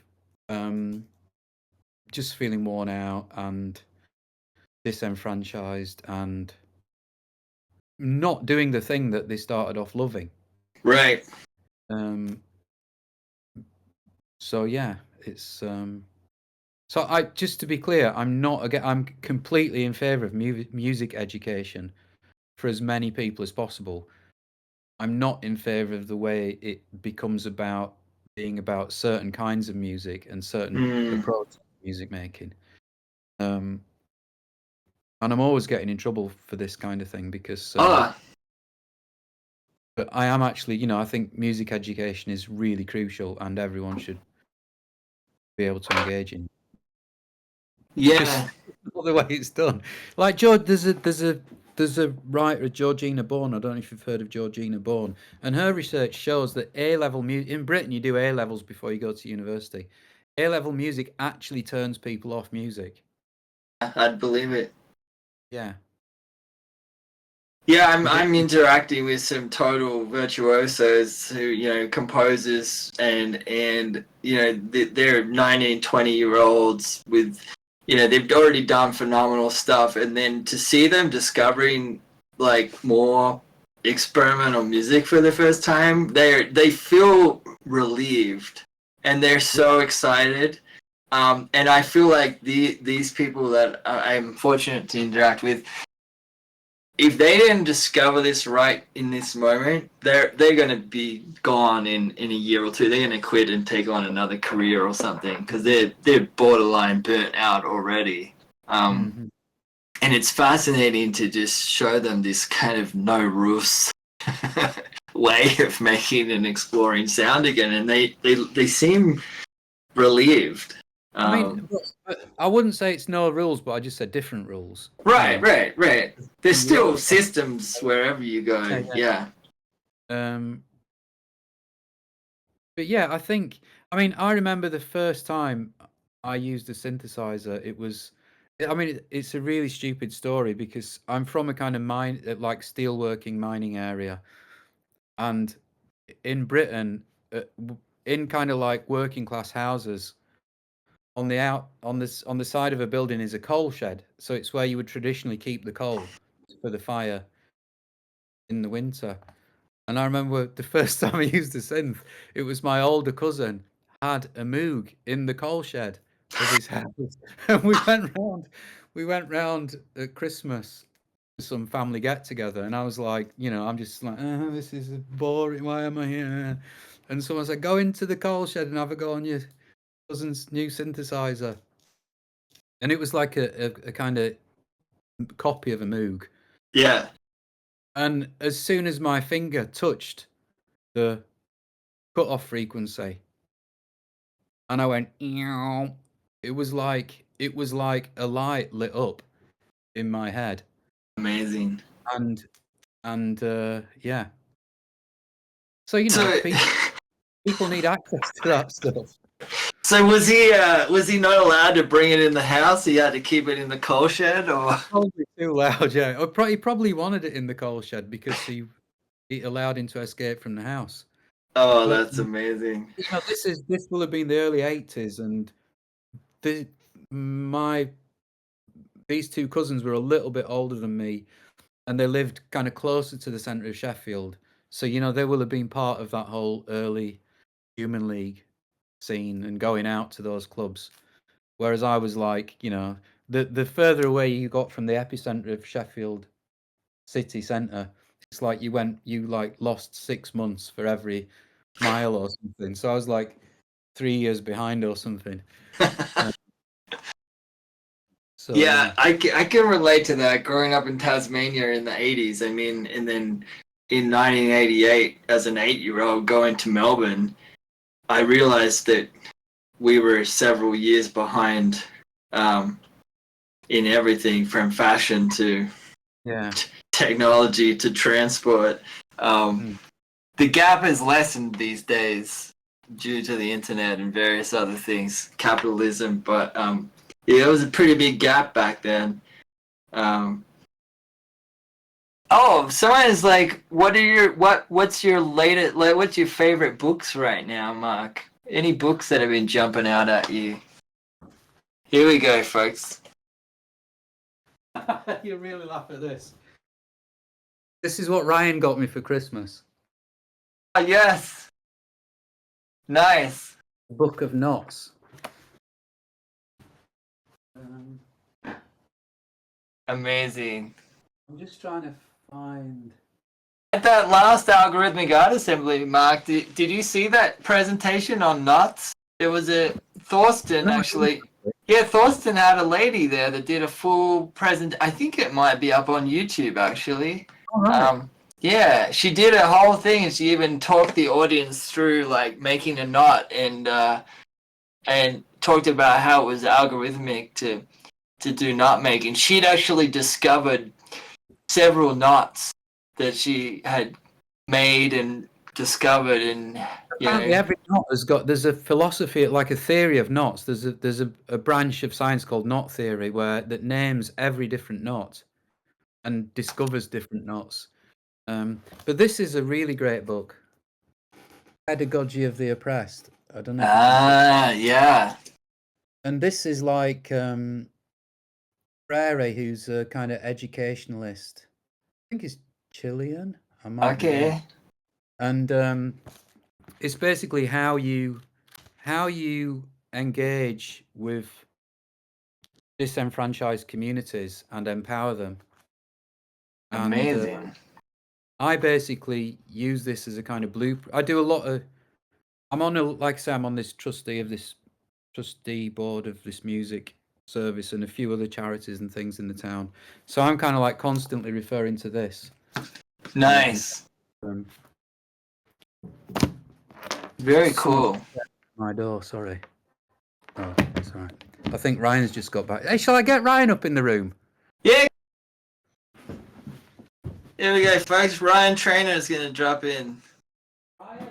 just feeling worn out and disenfranchised and not doing the thing that they started off loving. Right. So yeah, it's so I just to be clear, I'm completely in favor of music education for as many people as possible. I'm not in favor of the way it becomes about being about certain kinds of music and certain approach to music making. And I'm always getting in trouble for this kind of thing because but I am actually, I think music education is really crucial and everyone should be able to engage in. Yeah. Not the way it's done. Like George, there's a writer, Georgina Bourne. I don't know if you've heard of Georgina Bourne, and her research shows that A-level music in Britain, you do A levels before you go to university. A-level music actually turns people off music. I'd believe it. Yeah. Yeah, I'm interacting with some total virtuosos who, composers and they're 19, 20-year olds with, they've already done phenomenal stuff, and then to see them discovering like more experimental music for the first time, they feel relieved and they're so excited. And I feel like these people that I'm fortunate to interact with, if they didn't discover this right in this moment, they're gonna be gone in a year or two. They're gonna quit and take on another career or something because they're borderline burnt out already. Mhm. And it's fascinating to just show them this kind of no roofs way of making and exploring sound again, and they seem relieved. I mean, I wouldn't say it's no rules, but I just said different rules. Right. There's You still always have- systems wherever you go. Yeah. Um, but yeah, I remember the first time I used a synthesizer. It's a really stupid story because I'm from a kind of like steelworking mining area, and in Britain, in kind of like working class houses, on the side of a building is a coal shed. So it's where you would traditionally keep the coal for the fire in the winter. And I remember the first time I used a synth, it was my older cousin had a Moog in the coal shed of his house, and we went round at Christmas to some family get together, and I was like, I'm just like, this is boring. Why am I here? And someone said, go into the coal shed and have a go on your cousin's new synthesizer, and it was like a kind of copy of a Moog. Yeah. And as soon as my finger touched the cutoff frequency, and I went, "Eow," it was like a light lit up in my head, Amazing. and yeah. So So, people need access to that stuff. so was he not allowed to bring it in the house? He had to keep it in the coal shed, or? Probably too loud, yeah. He probably wanted it in the coal shed because it allowed him to escape from the house. Oh, But that's amazing. this will have been the early 80s, and the my these two cousins were a little bit older than me, and they lived kind of closer to the centre of Sheffield. So they will have been part of that whole early Human League scene and going out to those clubs. Whereas I was like, the further away you got from the epicenter of Sheffield city centre, it's like you like lost 6 months for every mile or something. So I was like 3 years behind or something. So Yeah, I can relate to that. Growing up in Tasmania in the 80s, I mean, and then in 1988, as an 8-year-old going to Melbourne, I realized that we were several years behind in everything from fashion to yeah. technology to transport. The gap has lessened these days due to the internet and various other things, capitalism, but yeah, it was a pretty big gap back then. Someone's like, what's your latest, like, what's your favorite books right now, Mark? Any books that have been jumping out at you? Here we go, folks. You really laugh at this. This is what Ryan got me for Christmas. Yes. Nice. Book of Knots. Amazing. I'm just trying to find. At that last algorithmic art assembly, Mark, did you see that presentation on Nuts? There was a Thorsten, actually. Yeah, Thorsten had a lady there that did a full present. I think it might be up on YouTube, actually. All right. Yeah, she did a whole thing, and she even talked the audience through like making a knot, and talked about how it was algorithmic to do knot making. She'd actually discovered several knots that she had made and discovered, and Apparently every knot there's a philosophy, like a theory of knots. There's a branch of science called knot theory that names every different knot. and discovers different notes. But this is a really great book, Pedagogy of the Oppressed. I don't know if you can see. Yeah. And this is like Freire, who's a kind of educationalist. I think he's Chilean. I might be wrong. Okay. And it's basically how you engage with disenfranchised communities and empower them. Amazing. And I basically use this as a kind of blueprint. I do a lot of. I'm on like I say, I'm on this trustee board of this music service and a few other charities and things in the town. So I'm kind of like constantly referring to this. Nice. Very cool. My door, sorry. Oh, that's all right. I think Ryan's just got back. Hey, shall I get Ryan up in the room? Yeah. Here we go, folks. Ryan Trainer is going to drop in. Ryan.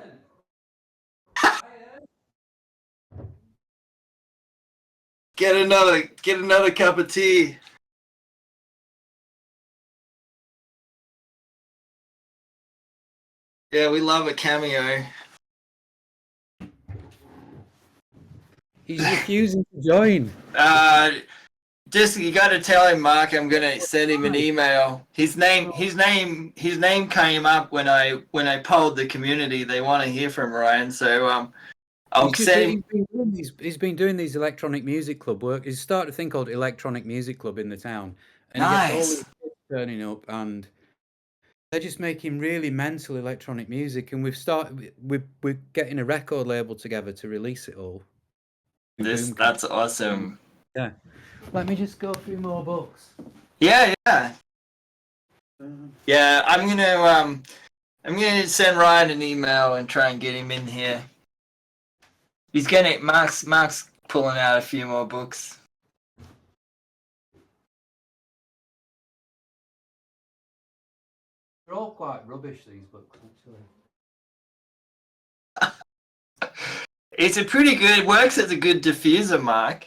Get another cup of tea. Yeah, we love a cameo. He's refusing to join. Just you got to tell him, Mark. I'm gonna send him an email. His name came up when I polled the community. They want to hear from Ryan, so I'll send him. He's been doing these electronic music club work. He's started a thing called Electronic Music Club in the town, and he gets all these kids turning up, and they're just making really mental electronic music. And we're getting a record label together to release it all. That's awesome. Yeah. Let me just go through more books. Yeah. Yeah, I'm gonna send Ryan an email and try and get him in here. Mark's pulling out a few more books. They're all quite rubbish, these books, actually. It's a pretty good. It works as a good diffuser, Mark.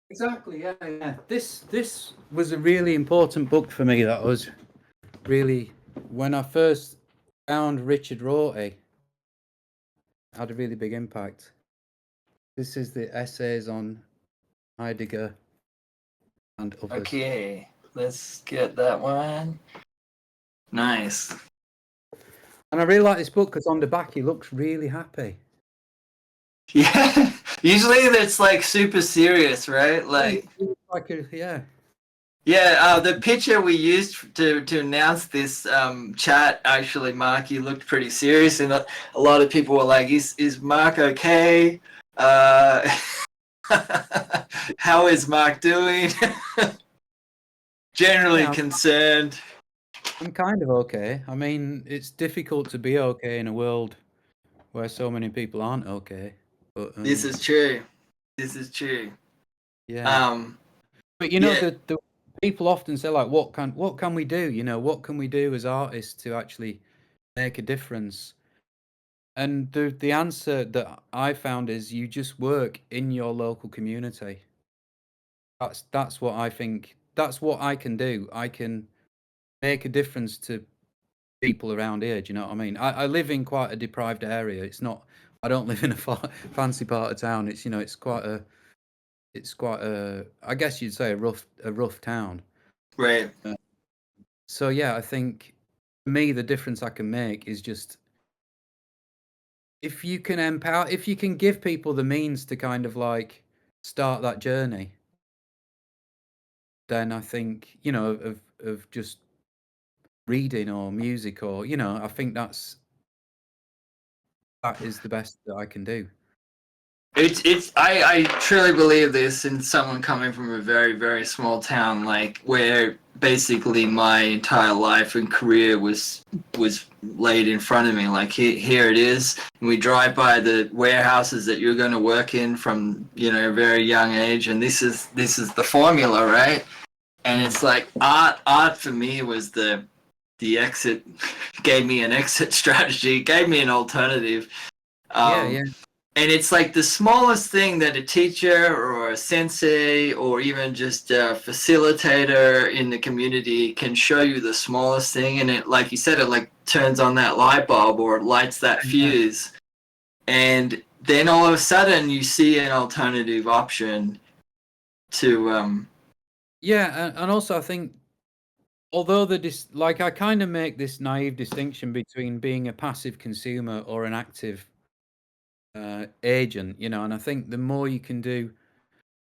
Exactly. Yeah. This was a really important book for me. That was really when I first found Richard Rorty. Had a really big impact. This is the essays on Heidegger and others. Okay, let's get that one. Nice. And I really like this book because on the back he looks really happy. Yeah, usually that's like super serious, right? Yeah. Yeah, the picture we used to announce this chat, actually, Mark, you looked pretty serious, and a lot of people were like, "Is Mark okay? How is Mark doing?" Generally concerned. I'm kind of okay. I mean, it's difficult to be okay in a world where so many people aren't okay. But This is true. Yeah. But you know, the people often say like, what can we do? You know, what can we do as artists to actually make a difference? And the answer that I found is you just work in your local community. That's what I think. That's what I can do. I can make a difference to people around here. Do you know what I mean? I live in quite a deprived area. It's not. I don't live in a fancy part of town. It's it's quite a. I guess you'd say a rough town. Right. So yeah, I think for me the difference I can make is just if you can give people the means to kind of like start that journey, then I think of just reading or music or I think that is the best that I can do. I truly believe this, in someone coming from a very, very small town, like where basically my entire life and career was laid in front of me. Like here it is, and we drive by the warehouses that you're going to work in from a very young age, and this is the formula, right? And it's like art for me was the exit, gave me an exit strategy, gave me an alternative. Yeah. And it's like the smallest thing that a teacher or a sensei or even just a facilitator in the community can show you the smallest thing. And it, like you said, it like turns on that light bulb or it lights that Yeah. fuse. And then all of a sudden you see an alternative option to, Yeah, and also I think although like I kind of make this naive distinction between being a passive consumer or an active agent, and I think the more you can do,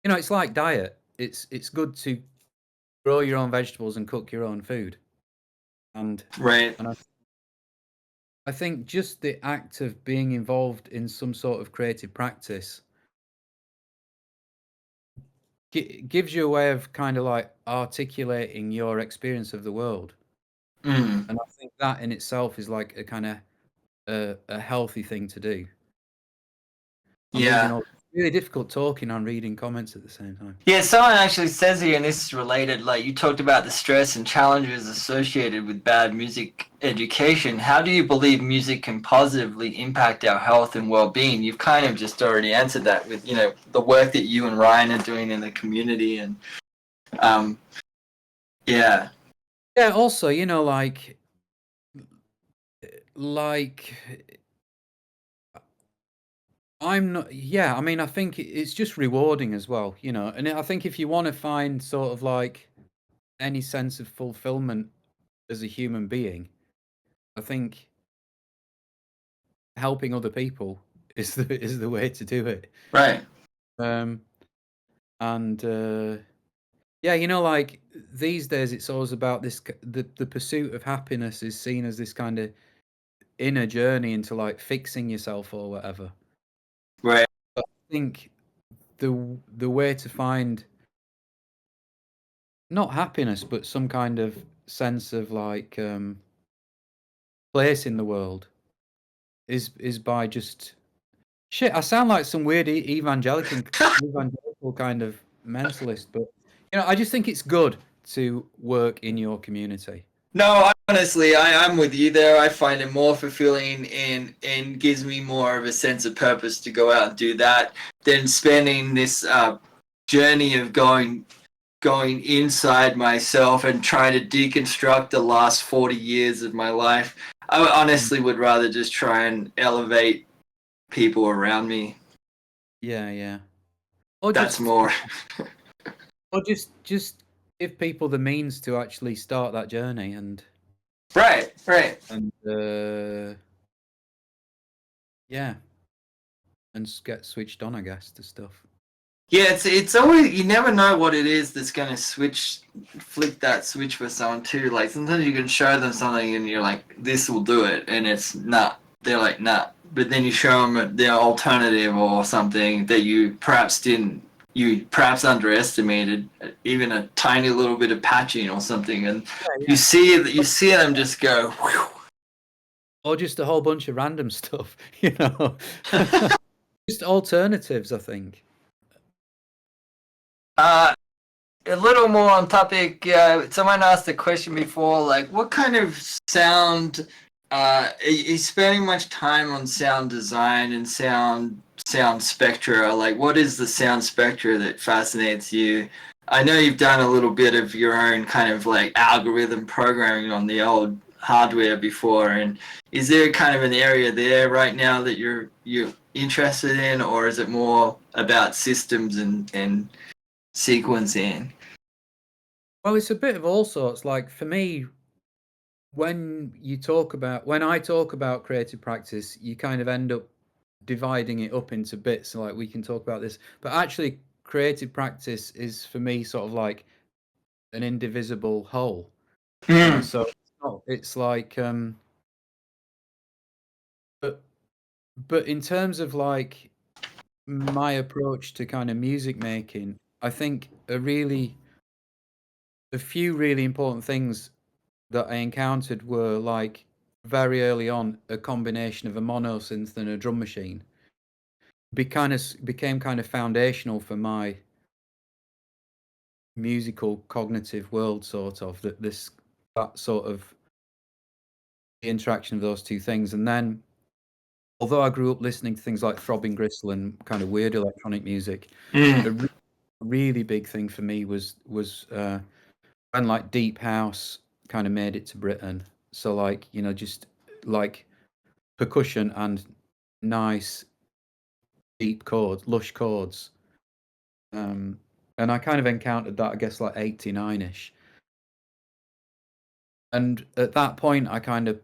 it's like diet. It's good to grow your own vegetables and cook your own food, and right. and I think just the act of being involved in some sort of creative practice gives you a way of kind of like articulating your experience of the world, Mm, and I think that in itself is like a kind of a healthy thing to do. I'm losing yeah. all. It's really difficult talking and reading comments at the same time. Yeah, someone actually says here, and this is related, like you talked about the stress and challenges associated with bad music education. How do you believe music can positively impact our health and well-being? You've kind of just already answered that with, the work that you and Ryan are doing in the community and um yeah, Yeah. Also, like I'm not. Yeah. I mean, I think it's just rewarding as well. And I think if you want to find sort of like any sense of fulfillment as a human being, I think helping other people is the way to do it. right. Um, and yeah, like these days, it's always about the pursuit of happiness is seen as this kind of inner journey into like fixing yourself or whatever. Right. But I think the way to find not happiness, but some kind of sense of like place in the world is by just shit. I sound like some weird evangelical kind of mentalist, but I just think it's good to work in your community. No, honestly, I'm with you there. I find it more fulfilling and gives me more of a sense of purpose to go out and do that than spending this journey of going inside myself and trying to deconstruct the last 40 years of my life. I Mm. honestly would rather just try and elevate people around me. Yeah, yeah. Or That's just more. or just give people the means to actually start that journey Right, right. and yeah, and get switched on, I guess, to stuff. Yeah, it's always, you never know what it is that's gonna flick that switch for someone too. Like sometimes you can show them something and you're like, this will do it, and it's not. They're like, nah. But then you show them the alternative or something that you perhaps underestimated, even a tiny little bit of patching or something, and Yeah, you see them just go. Whew. or just a whole bunch of random stuff, just alternatives, I think. Uh, a little more on topic. Someone asked a question before, like, what kind of sound? Are you spending much time on sound design and sound spectra? Like, what is the sound spectra that fascinates you? I know you've done a little bit of your own kind of like algorithm programming on the old hardware before, and is there kind of an area there right now that you're interested in, or is it more about systems and sequencing? Well, it's a bit of all sorts. Like for me, when I talk about creative practice, you kind of end up dividing it up into bits. So like we can talk about this, but actually, creative practice is for me sort of like an indivisible whole. Mm. So it's like, but in terms of like my approach to kind of music making, I think a few really important things that I encountered were like very early on a combination of a mono synth and a drum machine became kind of foundational for my musical cognitive world, sort of that sort of the interaction of those two things. And then although I grew up listening to things like Throbbing Gristle and kind of weird electronic music, a really big thing for me was when like deep house kind of made it to Britain. So like, you know, just like percussion and nice deep chords, lush chords. And I kind of encountered that, I guess, like 89-ish. And at that point, I kind of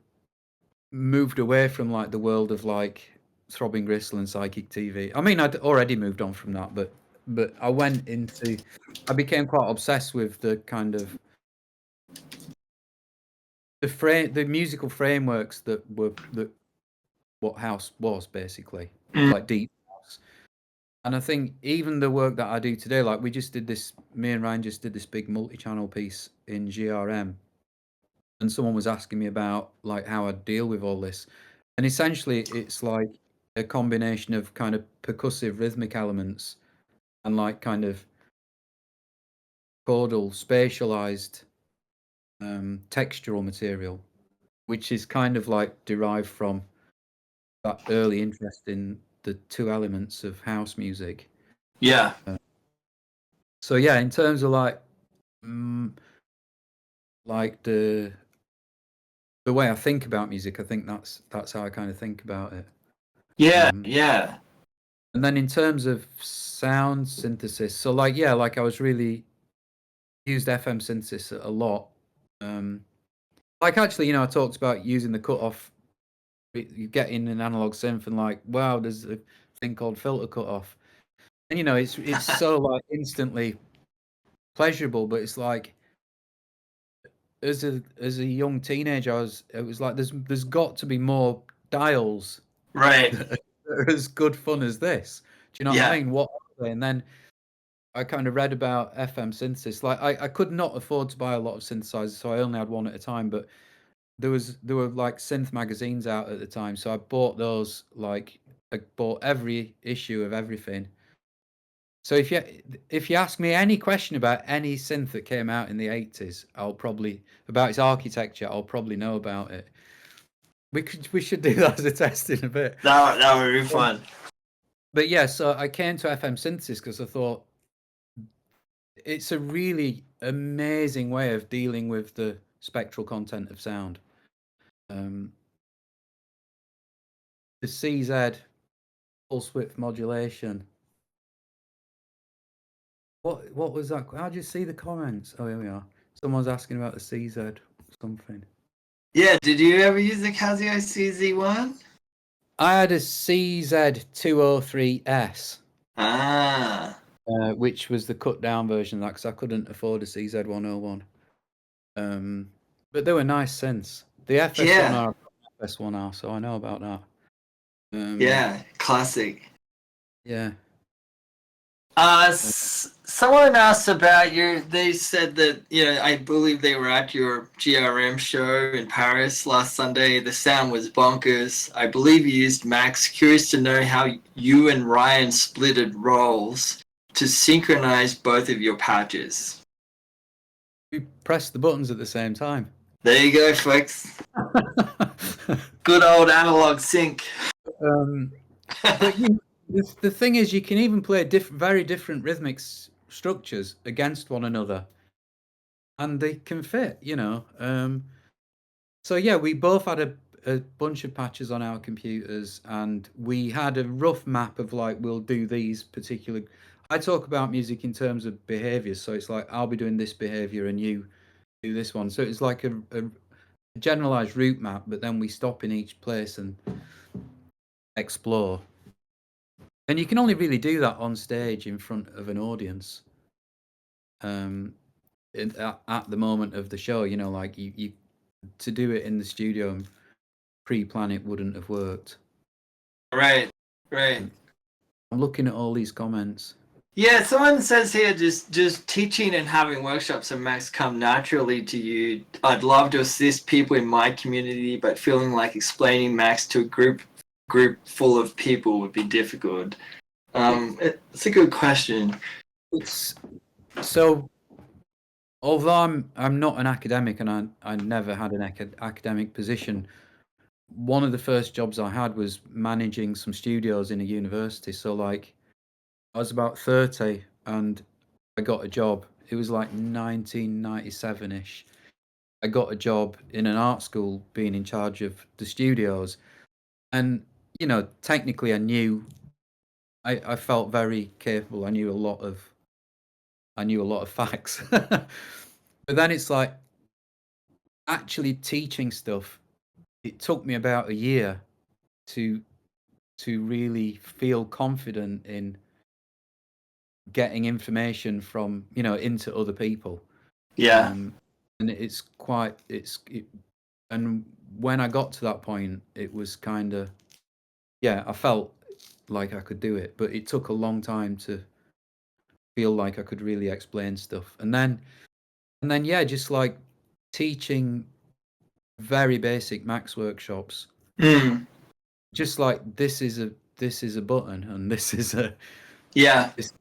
moved away from like the world of like Throbbing Gristle and Psychic TV. I mean, I'd already moved on from that, but I became quite obsessed with the kind of the musical frameworks that what house was basically, like deep house. And I think even the work that I do today, like me and Ryan just did this big multi-channel piece in GRM, and someone was asking me about like how I'd deal with all this. And essentially it's like a combination of kind of percussive rhythmic elements and like kind of chordal spatialized textural material, which is kind of like derived from that early interest in the two elements of house music. Yeah. So yeah, in terms of like the way I think about music, I think that's how I kind of think about it. Yeah, yeah. And then in terms of sound synthesis, so like yeah, like I was really used FM synthesis a lot. Like actually, you know, I talked about using the cutoff. You get in an analog synth and like, wow, there's a thing called filter cutoff, and you know, it's so like instantly pleasurable, but it's like as a young teenager, it was like there's got to be more dials Right. that are as good fun as this. Do you know what I Yeah. mean? What are they? And then I kind of read about FM synthesis. Like I could not afford to buy a lot of synthesizers, so I only had one at a time. But there were like synth magazines out at the time, so I bought those. Like I bought every issue of everything. So if you ask me any question about any synth that came out in the 80s, about its architecture, I'll probably know about it. We should do that as a test in a bit. That would be fun. But yeah, so I came to FM synthesis because I thought it's a really amazing way of dealing with the spectral content of sound. The CZ pulse width modulation. What was that? How do you see the comments? Oh, here we are. Someone's asking about the CZ something. Yeah, did you ever use the Casio CZ1? I had a CZ203S. Ah. Which was the cut down version of that because I couldn't afford a CZ101. But they were nice synths. The FS1R, FS1R, so I know about that. Yeah, classic. Yeah. Someone asked about they said that, you know, I believe they were at your GRM show in Paris last Sunday. The sound was bonkers. I believe you used Max. Curious to know how you and Ryan splitted roles to synchronize both of your patches. We pressed the buttons at the same time. There you go, folks. Good old analog sync. But the thing is, you can even play very different rhythmic structures against one another, and they can fit, you know. So yeah, we both had a bunch of patches on our computers, and we had a rough map of like, we'll do these particular. I talk about music in terms of behaviors, so it's like I'll be doing this behavior and you do this one. So it's like a generalized route map, but then we stop in each place and explore. And you can only really do that on stage in front of an audience. At the moment of the show, you know, like you to do it in the studio and pre-plan it wouldn't have worked. Right, right. I'm looking at all these comments. Yeah, someone says here just teaching and having workshops and Max come naturally to you. I'd love to assist people in my community, but feeling like explaining Max to a group full of people would be difficult. It's a good question. So although I'm not an academic and I never had an academic position, one of the first jobs I had was managing some studios in a university. So like I was about 30 and I got a job. It was like 1997-ish. I got a job in an art school being in charge of the studios. And, you know, technically I felt very capable. I knew a lot of facts. But then it's like actually teaching stuff. It took me about a year to really feel confident in getting information from, you know, into other people. Yeah. And and when I got to that point, it was kind of, yeah, I felt like I could do it, but it took a long time to feel like I could really explain stuff. And then yeah, just like teaching very basic Max workshops, Mm. just like this is a button and this is a Yeah. it's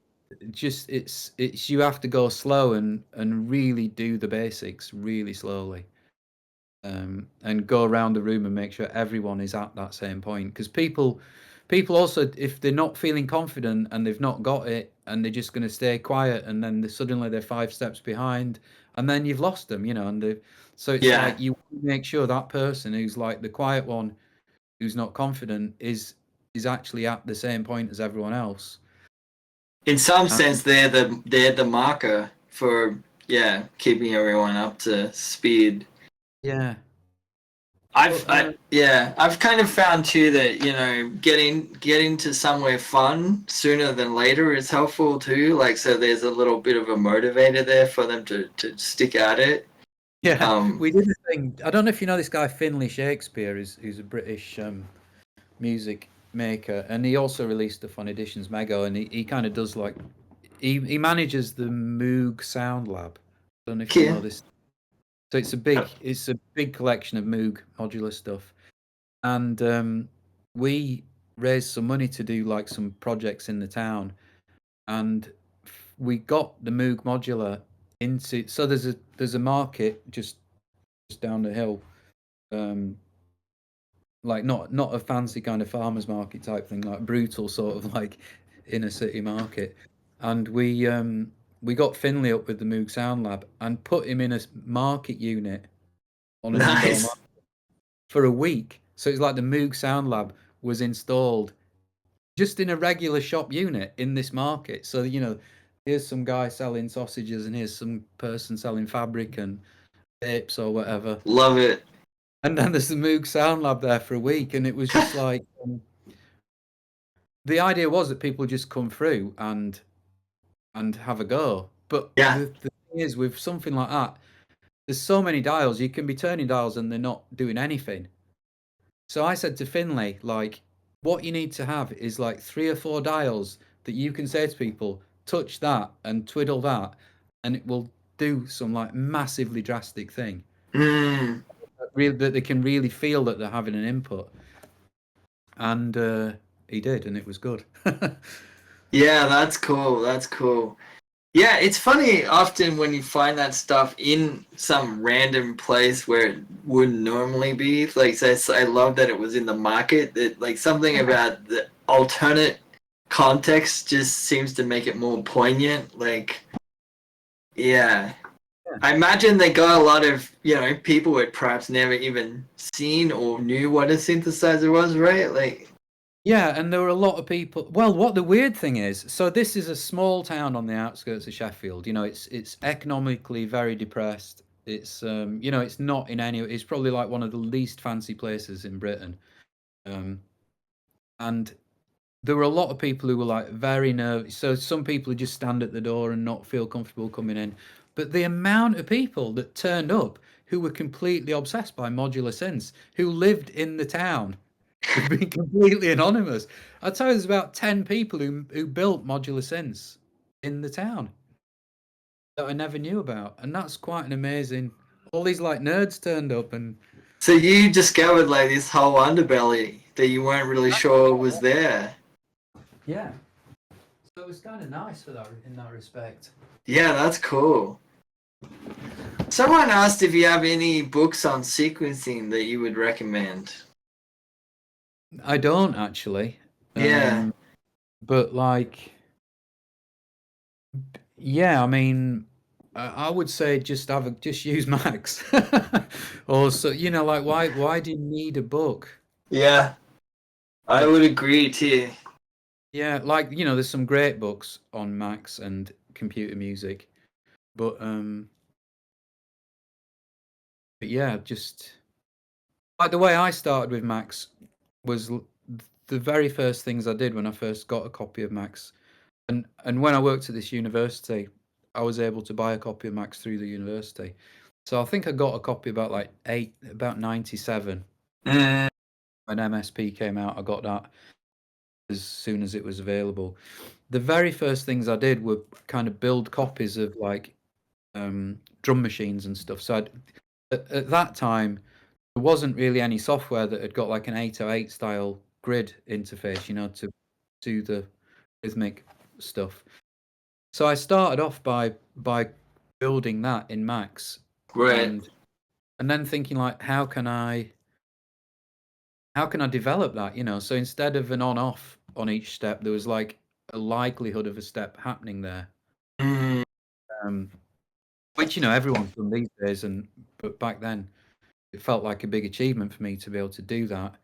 it's you have to go slow and really do the basics really slowly, and go around the room and make sure everyone is at that same point, because people also, if they're not feeling confident and they've not got it and they're just going to stay quiet, and then suddenly they're 5 steps behind, and then you've lost them, you know, so it's Yeah. like you make sure that person who's like the quiet one, who's not confident, is actually at the same point as everyone else. In some And sense, they're the marker for, yeah, keeping everyone up to speed. yeah, I've but I've kind of found too that, you know, getting to somewhere fun sooner than later is helpful too. Like, so there's a little bit of a motivator there for them to stick at it. yeah, Um, we did a thing. I don't know if you know this guy Finlay Shakespeare, who's a British music maker, and he also released stuff on Editions Mego, and he kind of does like he manages the Moog Sound Lab. I don't know if you yeah, know this. So it's a big collection of Moog modular stuff, and we raised some money to do like some projects in the town, and we got the Moog modular into. So there's a market just down the hill, um, like not a fancy kind of farmers market type thing, like brutal sort of like inner city market. And we got Finley up with the Moog Sound Lab and put him in a market unit on an indoor nice. market for a week. So it's like the Moog Sound Lab was installed just in a regular shop unit in this market. So, you know, here's some guy selling sausages and here's some person selling fabric and vapes or whatever. Love it. And then there's the Moog Sound Lab there for a week, and it was just like, the idea was that people just come through and have a go. But Yeah. the thing is, with something like that, there's so many dials. You can be turning dials and they're not doing anything. So I said to Finlay, like, what you need to have is like 3 or 4 dials that you can say to people, touch that and twiddle that, and it will do some like massively drastic thing. Mm. That they can really feel that they're having an input. And he did, and it was good. Yeah, that's cool. That's cool. Yeah, it's funny often when you find that stuff in some random place where it wouldn't normally be. Like, so I love that it was in the market. That, like, something about the alternate context just seems to make it more poignant. Like, yeah. I imagine they got a lot of, you know, people who had perhaps never even seen or knew what a synthesizer was, right? Like, Yeah, and there were a lot of people. Well, what the weird thing is, so this is a small town on the outskirts of Sheffield. You know, it's economically very depressed. It's you know, it's not in any. It's probably like one of the least fancy places in Britain. Um, and there were a lot of people who were like very nervous. So some people would just stand at the door and not feel comfortable coming in. But the amount of people that turned up who were completely obsessed by modular synths, who lived in the town, who've been completely anonymous. I'd tell you there's about 10 people who built modular synths in the town that I never knew about. And that's quite an amazing. All these like nerds turned up and so you discovered like this whole underbelly that you weren't really sure was there. yeah. So it was kind of nice for that in that respect. Yeah, that's cool. Someone asked if you have any books on sequencing that you would recommend. I don't actually. Yeah. But like, yeah, I mean, I would say just use Max, or so like why do you need a book? Yeah. I Like, would agree too. yeah, like there's some great books on Max and computer music, but yeah, just like the way I started with Max was the very first things I did when I first got a copy of Max. And when I worked at this university, I was able to buy a copy of Max through the university. So I think I got a copy about 97 Mm, when MSP came out. I got that as soon as it was available. The very first things I did were kind of build copies of like drum machines and stuff. So at that time, there wasn't really any software that had got like an 808 style grid interface, to do the rhythmic stuff. So I started off by building that in Max, right. and then thinking like, how can I develop that? So instead of an on off on each step, there was like a likelihood of a step happening there, Mm, um, which everyone's done these days, but back then it felt like a big achievement for me to be able to do that,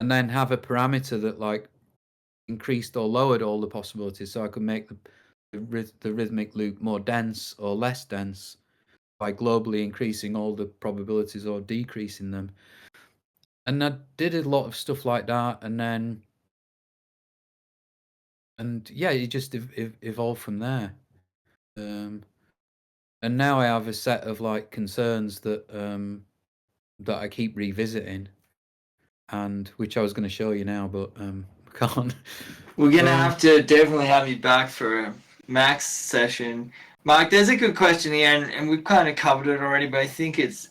and then have a parameter that like increased or lowered all the possibilities, so I could make the rhythmic loop more dense or less dense by globally increasing all the probabilities or decreasing them. And I did a lot of stuff like that, and yeah, it just evolved from there. Um, and now I have a set of like concerns that I keep revisiting, and which I was going to show you now, but can't. we're gonna Um, have to definitely have you back for a Max session. Mark, there's a good question here, and we've kind of covered it already, but I think it's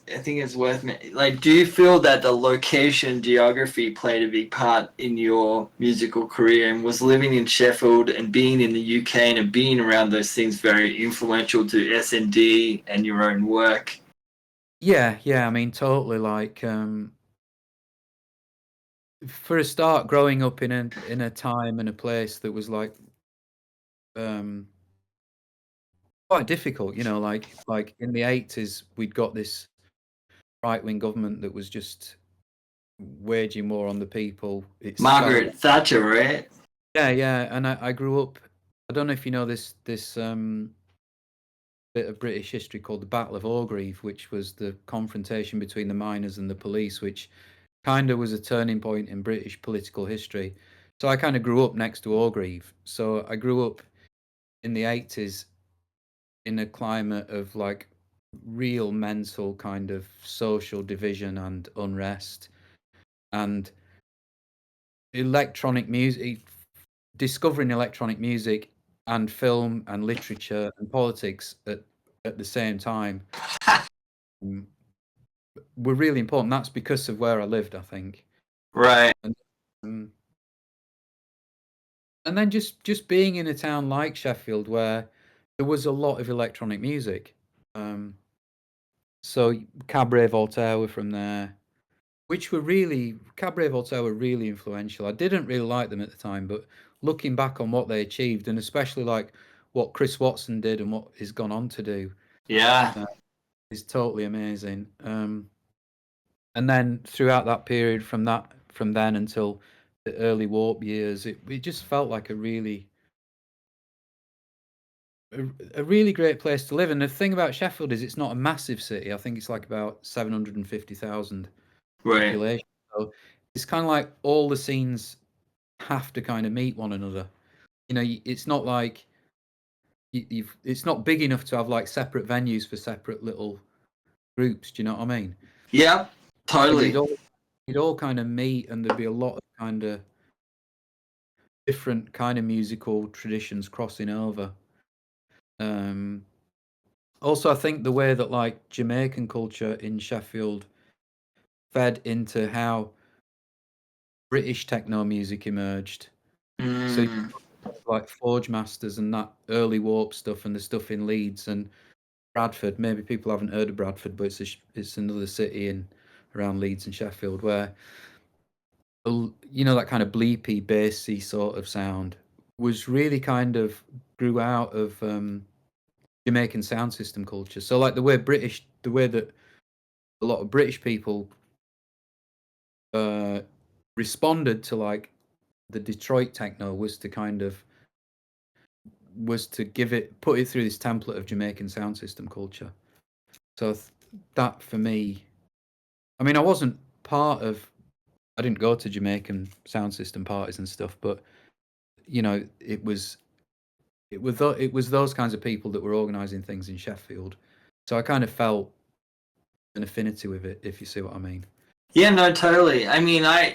worth like. Do you feel that the location geography played a big part in your musical career, and was living in Sheffield and being in the UK and being around those things very influential to S&D and your own work? yeah, I mean, totally. Like, for a start, growing up in a time and a place that was like um, quite difficult, like in the 80s, we'd got this right wing government that was just waging war on the people. It felt, Margaret Thatcher, right? yeah, and I grew up. I don't know if you know this bit of British history called the Battle of Orgreave, which was the confrontation between the miners and the police, which kind of was a turning point in British political history. So I kind of grew up next to Orgreave. So I grew up in the 80s in a climate of like real mental kind of social division and unrest, and electronic music, discovering electronic music and film and literature and politics at the same time, um, were really important. That's because of where I lived, I think. Right. And um, and then just being in a town like Sheffield where there was a lot of electronic music. Um, so Cabaret Voltaire were from there, which were really Cabaret Voltaire were really influential. I didn't really like them at the time, but looking back on what they achieved, and especially like what Chris Watson did and what he's gone on to do, Yeah. uh, is totally amazing. And then throughout that period, from then until the early Warp years, it just felt like a really great place to live. And the thing about Sheffield is it's not a massive city. I think it's like about 750,000 Right. population. So it's kind of like all the scenes have to kind of meet one another. It's not like it's not big enough to have like separate venues for separate little groups. Do you know what I mean? Yep. So Totally. you'd all kind of meet, and there'd be a lot of kind of different kind of musical traditions crossing over. Um, Also, I think the way that like Jamaican culture in Sheffield fed into how British techno music emerged. So Mm, like Forge Masters and that early Warp stuff and the stuff in Leeds and Bradford. Maybe people haven't heard of Bradford, but it's another city in around Leeds and Sheffield where you know, that kind of bleepy, bassy sort of sound was really kind of grew out of Jamaican sound system culture. So like the way that a lot of British people responded to like the Detroit techno was to put it through this template of Jamaican sound system culture. So that for me, I mean, I didn't go to Jamaican sound system parties and stuff, but you know, it was those kinds of people that were organising things in Sheffield. So I kind of felt an affinity with it, if you see what I mean. Yeah, no, totally. I mean, I,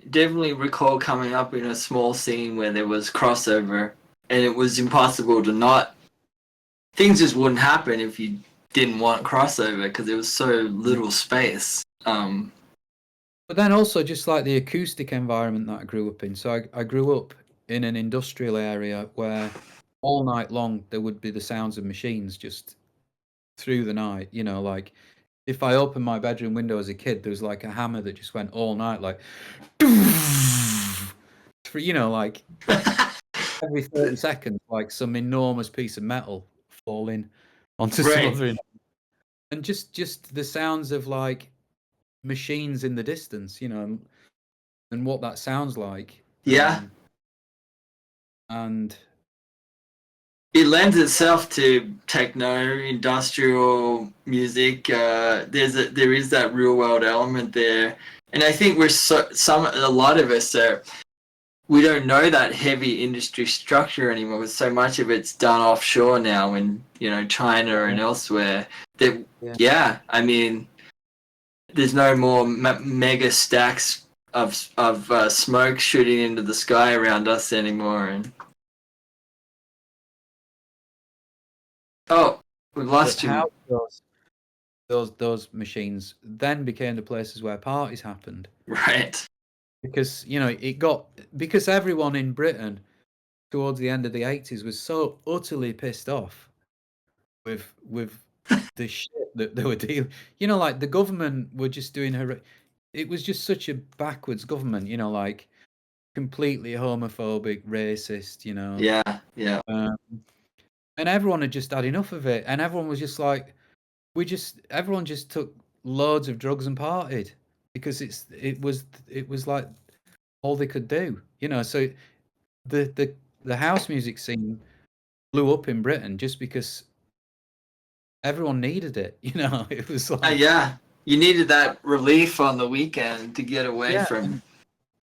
definitely recall coming up in a small scene where there was crossover and it was impossible to not, things just wouldn't happen if you didn't want crossover because there was so little space. But then also just like the acoustic environment that I grew up in. So I grew up in an industrial area where all night long there would be the sounds of machines just through the night, you know, like if I opened my bedroom window as a kid, there was like a hammer that just went all night, like, you know, like every 30 seconds, like some enormous piece of metal falling onto some Right. other, and just the sounds of like machines in the distance, you know, and what that sounds like. Yeah. And It lends itself to techno, industrial music. There is that real world element there, and I think a lot of us we don't know that heavy industry structure anymore because so much of it's done offshore now in China and elsewhere. That I mean, there's no more mega stacks of smoke shooting into the sky around us anymore. And we've lost you. Those machines then became the places where parties happened. Right. Because, you know, because everyone in Britain towards the end of the 80s was so utterly pissed off with the shit that they were dealing. You know, like the government were just doing it was just such a backwards government, you know, like completely homophobic, racist, you know. Yeah. And everyone had just had enough of it, and everyone was just like, everyone just took loads of drugs and partied because it was like all they could do, you know. So the house music scene blew up in Britain just because everyone needed it, you know. It was like you needed that relief on the weekend to get away from.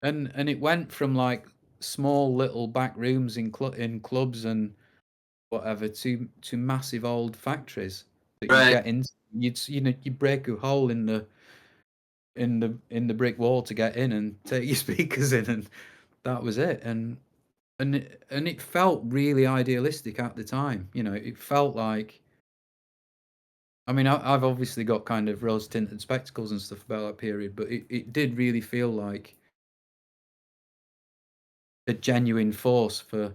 And it went from like small little back rooms in clubs and whatever to massive old factories that you get into. You'd break a hole in the brick wall to get in and take your speakers in, and that was it. And it felt really idealistic at the time. You know, it felt like. I mean, I've obviously got kind of rose-tinted spectacles and stuff about that period, but it did really feel like a genuine force for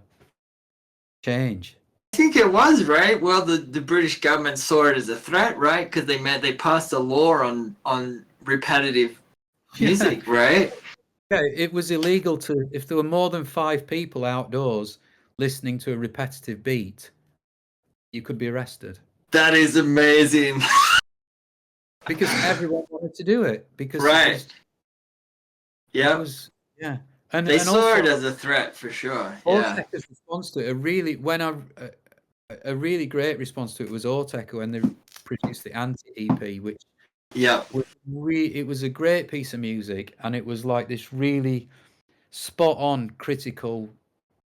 change. I think it was, right? Well, the British government saw it as a threat, right? Because they passed a law on repetitive music, right? Yeah, it was illegal if there were more than 5 people outdoors listening to a repetitive beat, you could be arrested. That is amazing. Because everyone wanted to do it. Because right. Yeah. And they saw it as a threat for sure. Orteca's response to it, a really great response to it was Orteca when they produced the Anti EP, which it was a great piece of music, and it was like this really spot on critical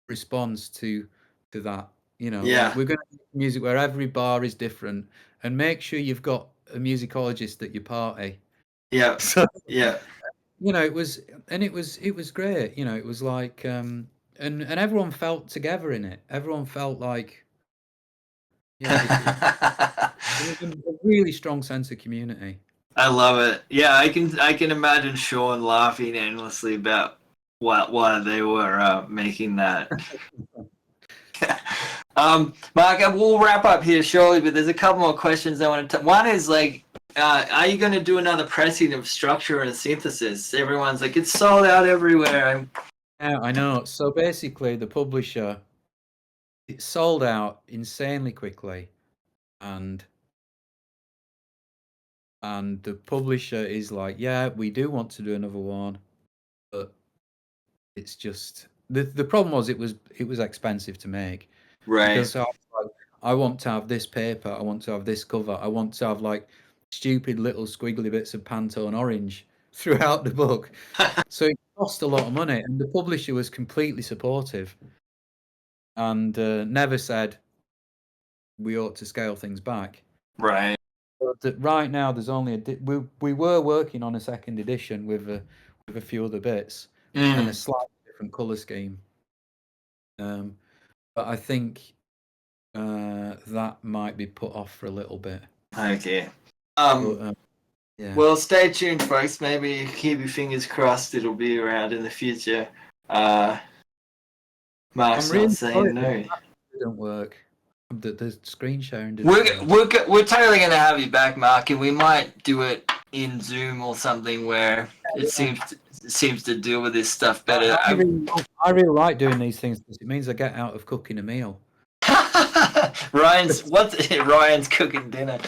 response to that. You know, like we're going to make music where every bar is different, and make sure you've got a musicologist at your party. Yeah. So, yeah. You know, it was great. You know, it was like, and everyone felt together in it. Everyone felt like, it was a really strong sense of community. I love it. Yeah, I can imagine Sean laughing endlessly about why they were making that. Mark, we'll wrap up here shortly, but there's a couple more questions I want to. One is like, are you going to do another pressing of Structure and Synthesis? Everyone's like, it's sold out everywhere. Yeah, I know. So basically, the publisher, it sold out insanely quickly, and the publisher is like, yeah, we do want to do another one, but it's just the problem was it was expensive to make, Right. because I want to have this paper, I want to have this cover, I want to have like stupid little squiggly bits of Pantone orange throughout the book. So it cost a lot of money, and the publisher was completely supportive and never said we ought to scale things back. Right. But right now, there's only we were working on a second edition with a few other bits and a slightly different color scheme. But I think that might be put off for a little bit. Okay. But, yeah. Well, stay tuned, folks. Maybe keep your fingers crossed it'll be around in the future. Mark's really not saying no. It didn't work. The screen sharing didn't work. We're totally going to have you back, Mark, and we might do it in Zoom or something where it seems to deal with this stuff better. I really like doing these things because it means I get out of cooking a meal. Ryan's cooking dinner.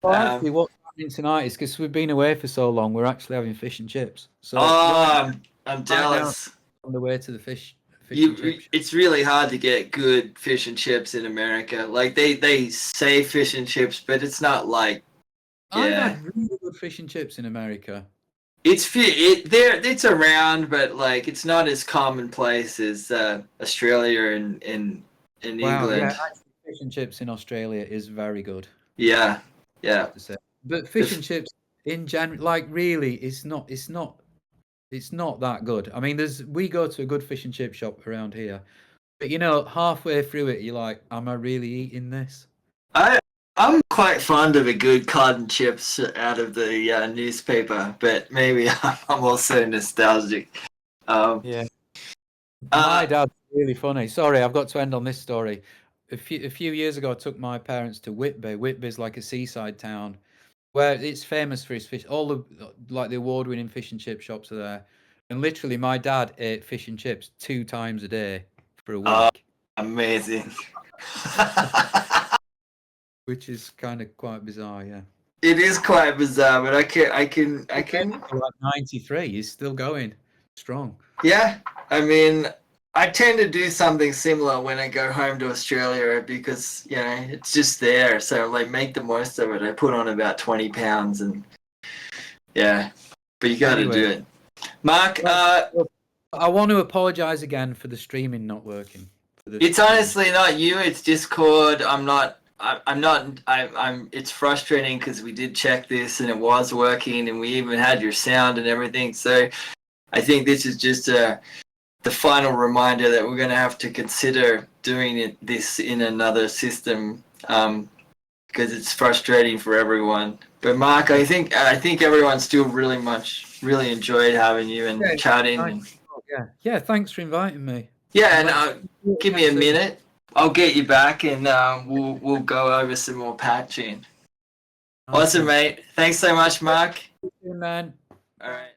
Well, actually, what's happening tonight is because we've been away for so long, we're actually having fish and chips. So I'm jealous. On the way to the fish and chips. It's really hard to get good fish and chips in America. Like they say fish and chips, but it's not like. I've had really good fish and chips in America. It's around, but like it's not as commonplace as Australia and England. Yeah, actually, fish and chips in Australia is very good. Yeah. But fish and chips in general, like really, it's not that good. I mean, we go to a good fish and chip shop around here, but halfway through it, you're like, am I really eating this? I'm quite fond of a good cod and chips out of the newspaper, but maybe I'm also nostalgic. Yeah. My dad's really funny. Sorry, I've got to end on this story. A few years ago, I took my parents to Whitby. Whitby's like a seaside town where it's famous for its fish. All the award-winning fish and chip shops are there. And literally, my dad ate fish and chips 2 times a day for a week. Amazing. Which is kind of quite bizarre, yeah. It is quite bizarre, but I can. Like 93, he's still going strong. Yeah, I mean, I tend to do something similar when I go home to Australia because it's just there. So like, make the most of it. I put on about 20 pounds, and but you got to do it. Mark, I want to apologize again for the streaming not working. It's honestly not you. It's Discord. It's frustrating because we did check this and it was working, and we even had your sound and everything. So I think this is just the final reminder that we're going to have to consider doing this in another system because it's frustrating for everyone. But Mark, I think everyone still really enjoyed having you and chatting. Yeah. Thanks for inviting me. Yeah, and give me a minute. I'll get you back, and we'll go over some more patching. Awesome, mate. Thanks so much, Mark. Thank you, man. All right.